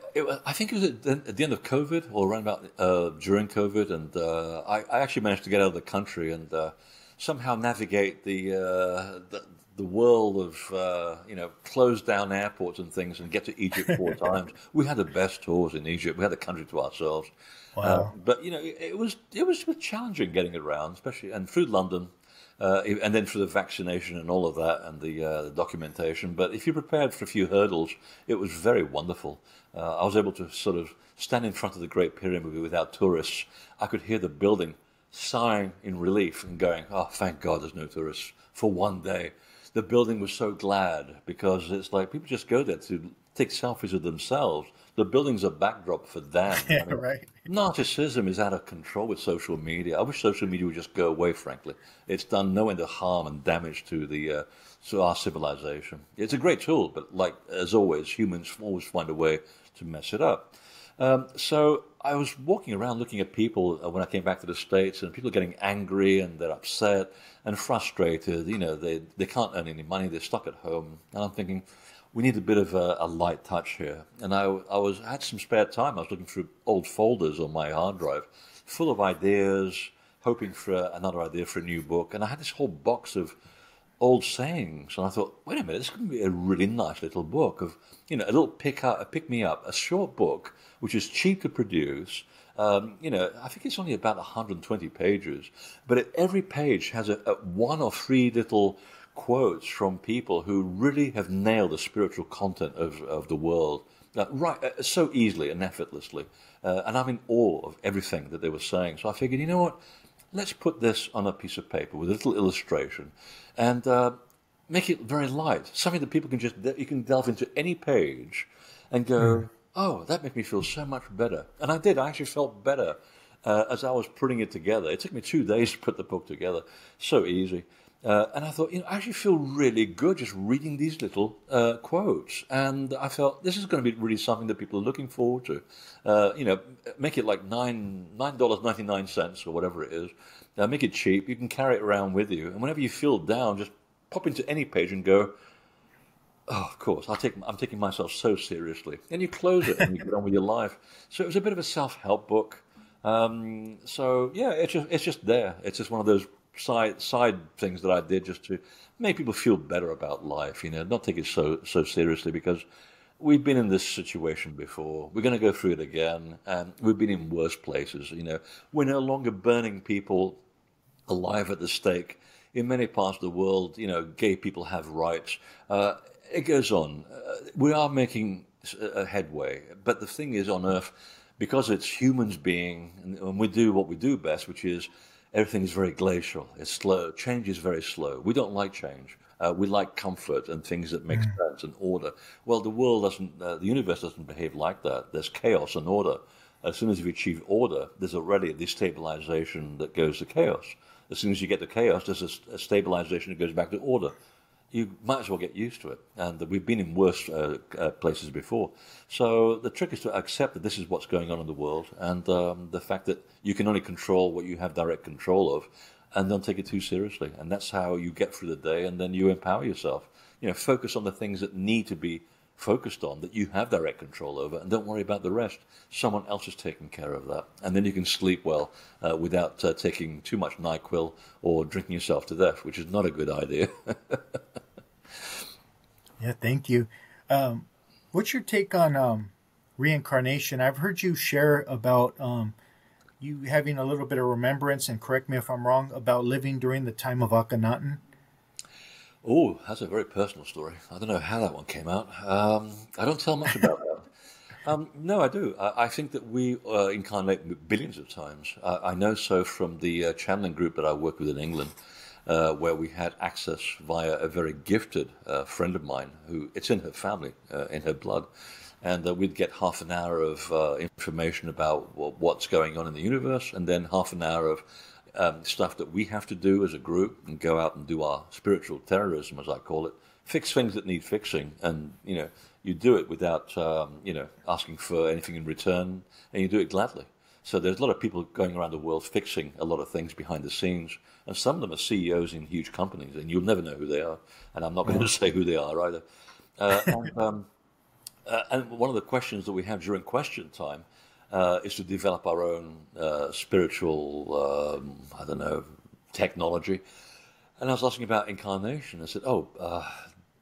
think it was at the end of COVID or around about during COVID, and I actually managed to get out of the country and somehow navigate the world of closed down airports and things, and get to Egypt 4 times. We had the best tours in Egypt. We had the country to ourselves. Wow. But it was challenging getting around, especially and through London. And then through the vaccination and all of that and the documentation. But if you're prepared for a few hurdles, it was very wonderful. I was able to sort of stand in front of the Great Pyramid without tourists. I could hear the building sighing in relief and going, oh, thank God there's no tourists for one day. The building was so glad because it's like people just go there to take selfies of themselves. The building's a backdrop for them. Yeah, right. Narcissism is out of control with social media. I wish social media would just go away, frankly. It's done no end of harm and damage to our civilization. It's a great tool, but like, as always, humans always find a way to mess it up. So I was walking around looking at people when I came back to the States, and people are getting angry and they're upset and frustrated. They can't earn any money. They're stuck at home. And I'm thinking, we need a bit of a light touch here. And I had some spare time. I was looking through old folders on my hard drive, full of ideas, hoping for another idea for a new book. And I had this whole box of old sayings. And I thought, wait a minute, this could be a really nice little book of, a little pick me up, a short book, which is cheap to produce. I think it's only about 120 pages, but every page has a one or three little quotes from people who really have nailed the spiritual content of the world so easily and effortlessly. And I'm in awe of everything that they were saying. So I figured, you know what? Let's put this on a piece of paper with a little illustration and make it very light. Something that people you can delve into any page and go, oh, that made me feel so much better. And I did. I actually felt better as I was putting it together. It took me 2 days to put the book together. So easy. And I thought, I actually feel really good just reading these little quotes. And I felt this is going to be really something that people are looking forward to. Make it like $9.99 or whatever it is. Make it cheap. You can carry it around with you. And whenever you feel down, just pop into any page and go, oh, of course, I'm taking myself so seriously. And you close it and you get on with your life. So it was a bit of a self-help book. It's just there. It's just one of those side things that I did just to make people feel better about life, not take it so seriously, because we've been in this situation before. We're going to go through it again, and we've been in worse places. We're no longer burning people alive at the stake. In many parts of the world, gay people have rights. It goes on. We are making a headway, but the thing is, on Earth, because it's humans being, and we do what we do best, which is everything is very glacial. It's slow. Change is very slow. We don't like change. We like comfort and things that make sense and order. Well, the world doesn't, the universe doesn't behave like that. There's chaos and order. As soon as you achieve order, there's already a destabilization that goes to chaos. As soon as you get to chaos, there's a stabilization that goes back to order. You might as well get used to it. And we've been in worse places before. So the trick is to accept that this is what's going on in the world, and the fact that you can only control what you have direct control of, and don't take it too seriously. And that's how you get through the day, and then you empower yourself. Focus on the things that need to be focused on, that you have direct control over, and don't worry about the rest. Someone else is taking care of that. And then you can sleep well without taking too much NyQuil or drinking yourself to death, which is not a good idea. Yeah, thank you. What's your take on reincarnation? I've heard you share about you having a little bit of remembrance, and correct me if I'm wrong, about living during the time of Akhenaten. Oh, that's a very personal story. I don't know how that one came out. I don't tell much about that. No, I do. I think that we incarnate billions of times. I know so from the channeling group that I work with in England, where we had access via a very gifted friend of mine who, it's in her family, in her blood. And we'd get half an hour of information about what's going on in the universe, and then half an hour of stuff that we have to do as a group, and go out and do our spiritual terrorism, as I call it, fix things that need fixing. And, you do it without, asking for anything in return, and you do it gladly. So there's a lot of people going around the world fixing a lot of things behind the scenes. And some of them are CEOs in huge companies, and you'll never know who they are. And I'm not going to say who they are either. And one of the questions that we have during question time is to develop our own spiritual, I don't know, technology. And I was asking about incarnation. I said,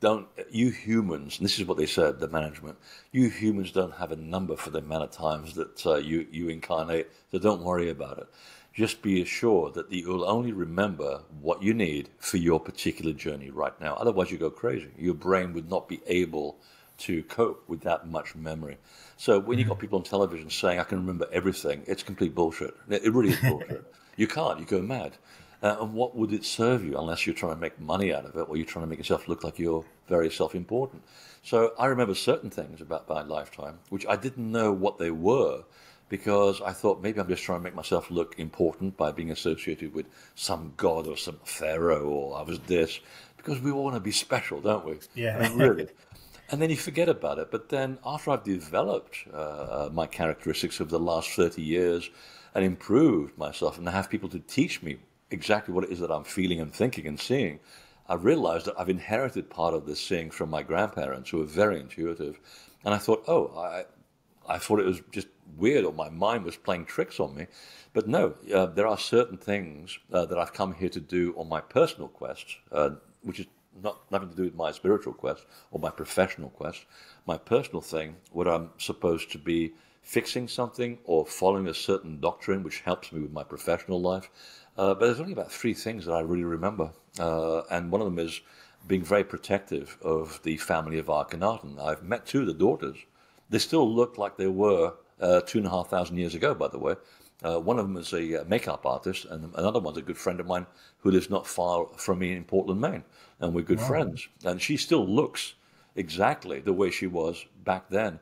don't you humans, and this is what they said, the management, you humans don't have a number for the amount of times that you incarnate, so don't worry about it. Just be assured that you'll only remember what you need for your particular journey right now. Otherwise, you go crazy. Your brain would not be able to cope with that much memory. So when you've got people on television saying, I can remember everything, it's complete bullshit. It really is bullshit. You can't. You go mad. And what would it serve you unless you're trying to make money out of it or you're trying to make yourself look like you're very self-important? So I remember certain things about my lifetime, which I didn't know what they were because I thought maybe I'm just trying to make myself look important by being associated with some god or some pharaoh or I was this, because we all want to be special, don't we? Yeah. I mean, really. And then you forget about it. But then after I've developed my characteristics of the last 30 years and improved myself and I have people to teach me exactly what it is that I'm feeling and thinking and seeing, I realized that I've inherited part of this seeing from my grandparents who are very intuitive. And I thought, I thought it was just weird or my mind was playing tricks on me. But no, there are certain things that I've come here to do on my personal quest, which is nothing to do with my spiritual quest or my professional quest. My personal thing, what I'm supposed to be fixing something or following a certain doctrine which helps me with my professional life. But there's only about 3 things that I really remember. And one of them is being very protective of the family of Akhenaten. I've met 2 of the daughters. They still look like they were 2,500 years ago, by the way. One of them is a makeup artist, and another one's a good friend of mine who lives not far from me in Portland, Maine. And we're good friends. And she still looks exactly the way she was back then,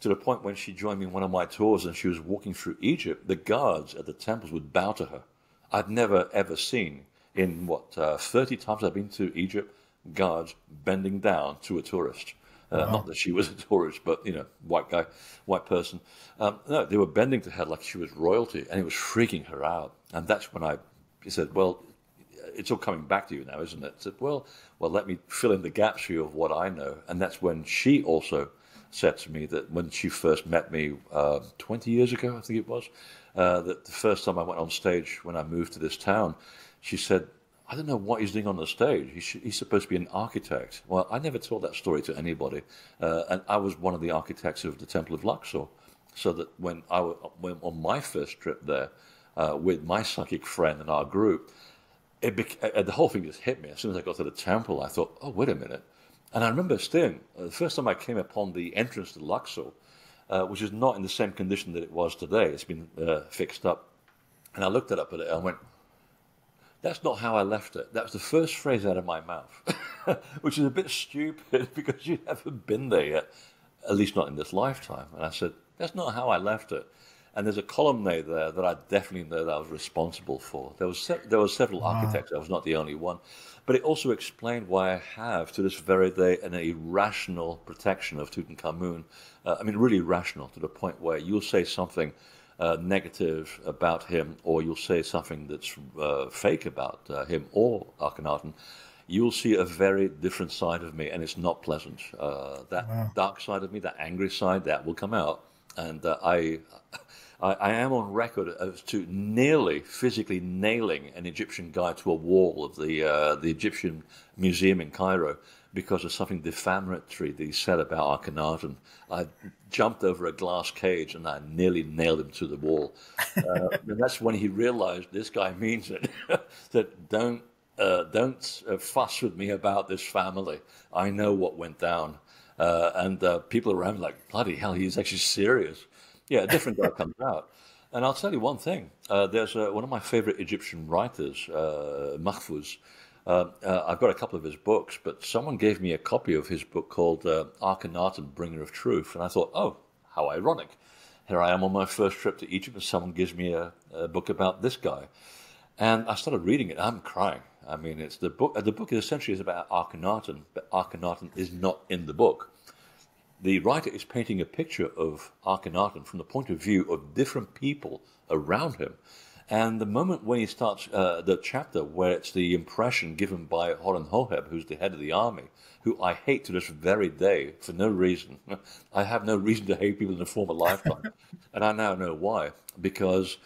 to the point when she joined me in one of my tours and she was walking through Egypt, the guards at the temples would bow to her. I've never, ever seen in, 30 times I've been to Egypt, guards bending down to a tourist. Not that she was a tourist, but, white guy, white person. No, they were bending to her like she was royalty, and it was freaking her out. And that's when he said, well, it's all coming back to you now, isn't it? I said, well, let me fill in the gaps for you of what I know. And that's when she also said to me that when she first met me 20 years ago, I think it was, that the first time I went on stage when I moved to this town, she said, I don't know what he's doing on the stage. He's supposed to be an architect. Well, I never told that story to anybody. And I was one of the architects of the Temple of Luxor. So that when I went on my first trip there with my psychic friend and our group, the whole thing just hit me. As soon as I got to the temple, I thought, oh, wait a minute. And I remember staying, the first time I came upon the entrance to Luxor, which is not in the same condition that it was today. It's been fixed up. And I looked up at it and I went, that's not how I left it. That was the first phrase out of my mouth, which is a bit stupid because you haven't been there yet, at least not in this lifetime. And I said, that's not how I left it. And there's a colonnade there that I definitely know that I was responsible for. There were several architects. I was not the only one. But it also explained why I have, to this very day, an irrational protection of Tutankhamun. Really irrational, to the point where you'll say something negative about him, or you'll say something that's fake about him or Akhenaten, you'll see a very different side of me, and it's not pleasant. Dark side of me, that angry side, that will come out. And I am on record as to nearly physically nailing an Egyptian guy to a wall of the Egyptian Museum in Cairo because of something defamatory that he said about Akhenaten. I jumped over a glass cage and I nearly nailed him to the wall. And that's when he realized this guy means it. That don't fuss with me about this family. I know what went down. And people around me like, bloody hell, he's actually serious. Yeah, a different guy comes out. And I'll tell you one thing. There's one of my favorite Egyptian writers, Mahfouz. I've got a couple of his books, but someone gave me a copy of his book called Akhenaten, Bringer of Truth. And I thought, oh, how ironic. Here I am on my first trip to Egypt and someone gives me a book about this guy. And I started reading it. I'm crying. I mean, the book essentially is about Akhenaten, but Akhenaten is not in the book. the writer is painting a picture of Akhenaten from the point of view of different people around him. And the moment when he starts the chapter where it's the impression given by Horemheb, who's the head of the army, who I hate to this very day for no reason. I have no reason to hate people in a former lifetime. And I now know why. Because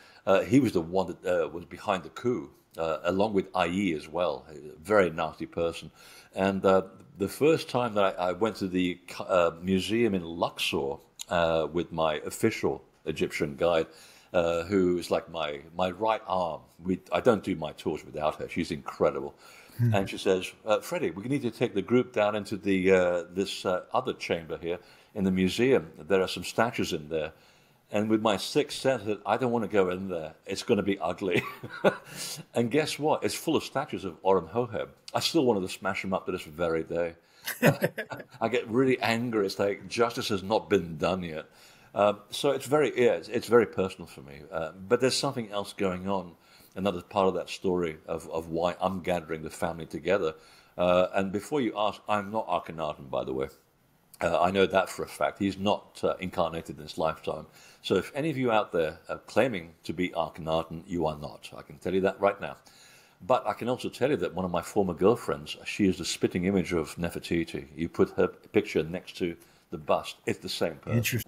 he was the one that was behind the coup, along with Ai as well, a very nasty person. And the first time that I went to the museum in Luxor with my official Egyptian guide, who's like my right arm. I don't do my tours without her. She's incredible. And she says, Freddie, we need to take the group down into the this other chamber here in the museum. There are some statues in there. And with my sixth sense, I don't want to go in there. It's going to be ugly. And guess what? It's full of statues of Horemheb. I still wanted to smash them up to this very day. I get really angry. It's like justice has not been done yet. So it's very personal for me. But there's something else going on, another part of that story of why I'm gathering the family together. And before you ask, I'm not Akhenaten, by the way. I know that for a fact. He's not incarnated in this lifetime. So if any of you out there are claiming to be Akhenaten, you are not. I can tell you that right now. But I can also tell you that one of my former girlfriends, she is the spitting image of Nefertiti. You put her picture next to the bust, it's the same person.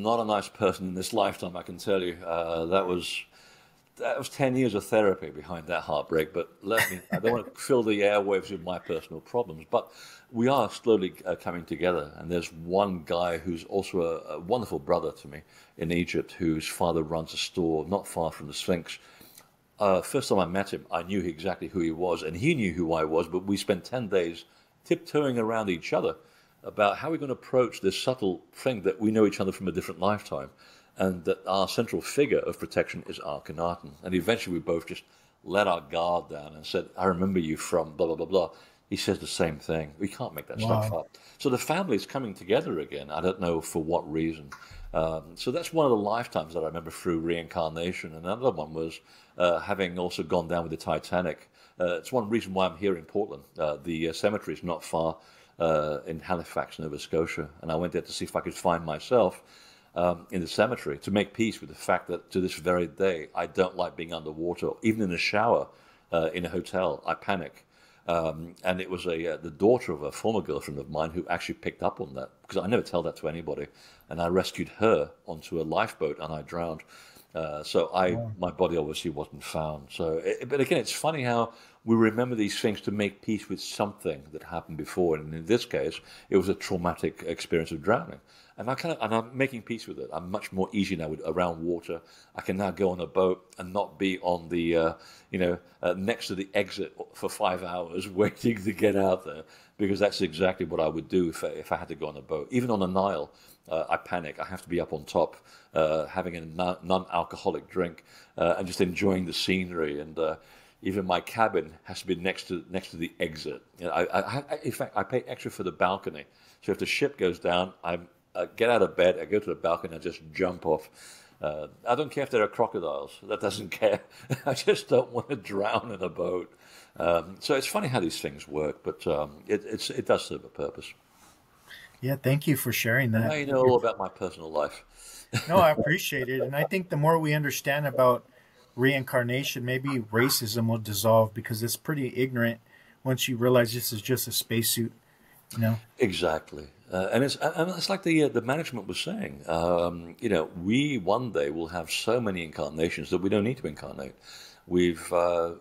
Not a nice person in this lifetime, I can tell you. That was 10 years of therapy behind that heartbreak. But I don't want to fill the airwaves with my personal problems. But we are slowly coming together. And there's one guy who's also a wonderful brother to me in Egypt, whose father runs a store not far from the Sphinx. First time I met him, I knew exactly who he was, and he knew who I was. But we spent 10 days tiptoeing around each other about how we're going to approach this subtle thing that we know each other from a different lifetime, and that our central figure of protection is Akhenaten. And eventually we both just let our guard down and said, I remember you from blah, blah, blah, blah. He says the same thing. We can't make that stuff up. So the family is coming together again. I don't know for what reason. So that's one of the lifetimes that I remember through reincarnation. Another one was having also gone down with the Titanic. It's one reason why I'm here in Portland. The cemetery is not far in Halifax, Nova Scotia. And I went there to see if I could find myself in the cemetery, to make peace with the fact that to this very day, I don't like being underwater. Even in a shower in a hotel, I panic. And it was the daughter of a former girlfriend of mine who actually picked up on that, because I never tell that to anybody. And I rescued her onto a lifeboat and I drowned. My body obviously wasn't found. But again, it's funny how we remember these things to make peace with something that happened before. And in this case, it was a traumatic experience of drowning. And I'm making peace with it. I'm much more easy now around water. I can now go on a boat and not be on the, next to the exit for 5 hours waiting to get out there, because that's exactly what I would do if I had to go on a boat. Even on the Nile, I panic. I have to be up on top, having a non-alcoholic drink and just enjoying the scenery. And even my cabin has to be next to the exit. In fact, I pay extra for the balcony. So if the ship goes down, I get out of bed, I go to the balcony, I just jump off. I don't care if there are crocodiles. That doesn't care. I just don't want to drown in a boat. So it's funny how these things work, but it does serve a purpose. Yeah, thank you for sharing that. Now you know all about my personal life. No, I appreciate it. And I think the more we understand about reincarnation, maybe racism will dissolve, because it's pretty ignorant once you realize this is just a spacesuit, Exactly. And it's like the management was saying, we one day will have so many incarnations that we don't need to incarnate. We've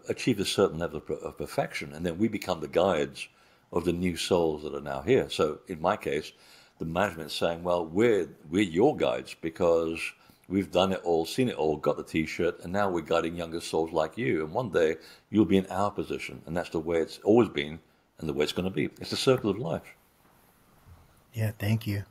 achieved a certain level of perfection, and then we become the guides of the new souls that are now here. So in my case, the management is saying, well, we're your guides because we've done it all, seen it all, got the T-shirt, and now we're guiding younger souls like you. And one day you'll be in our position, and that's the way it's always been and the way it's going to be. It's the circle of life. Yeah, thank you.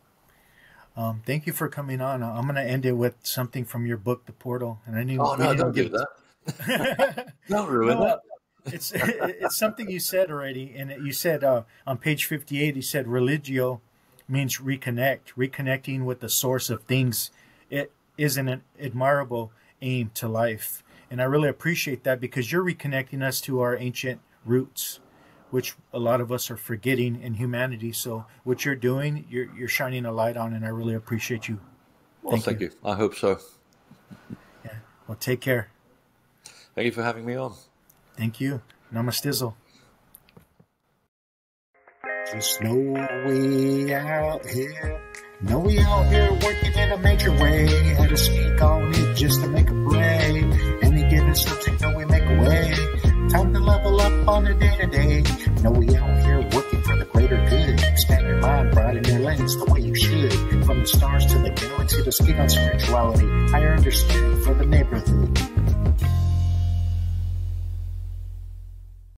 Thank you for coming on. I'm going to end it with something from your book, The Portal. And I knew. Oh no, don't do that. Don't ruin that. It's something you said already, and you said on page 58, you said religio means reconnecting with the source of things. It is an admirable aim to life, and I really appreciate that, because you're reconnecting us to our ancient roots, which a lot of us are forgetting in humanity. So what you're doing, you're shining a light on, and I really appreciate you. Well, thank you. I hope so. Yeah. Well, take care. Thank you for having me on. Thank you. Namastizzle. Just know we out here. Know we out here working in a major way. Had to speak on it just to make a play. Any given subject, know we make a way. Time to level up on the day-to-day. Know we out here working for the greater good. Expand your mind, broaden your lens the way you should. From the stars to the galaxy to speak on spirituality. Higher understanding for the neighborhood.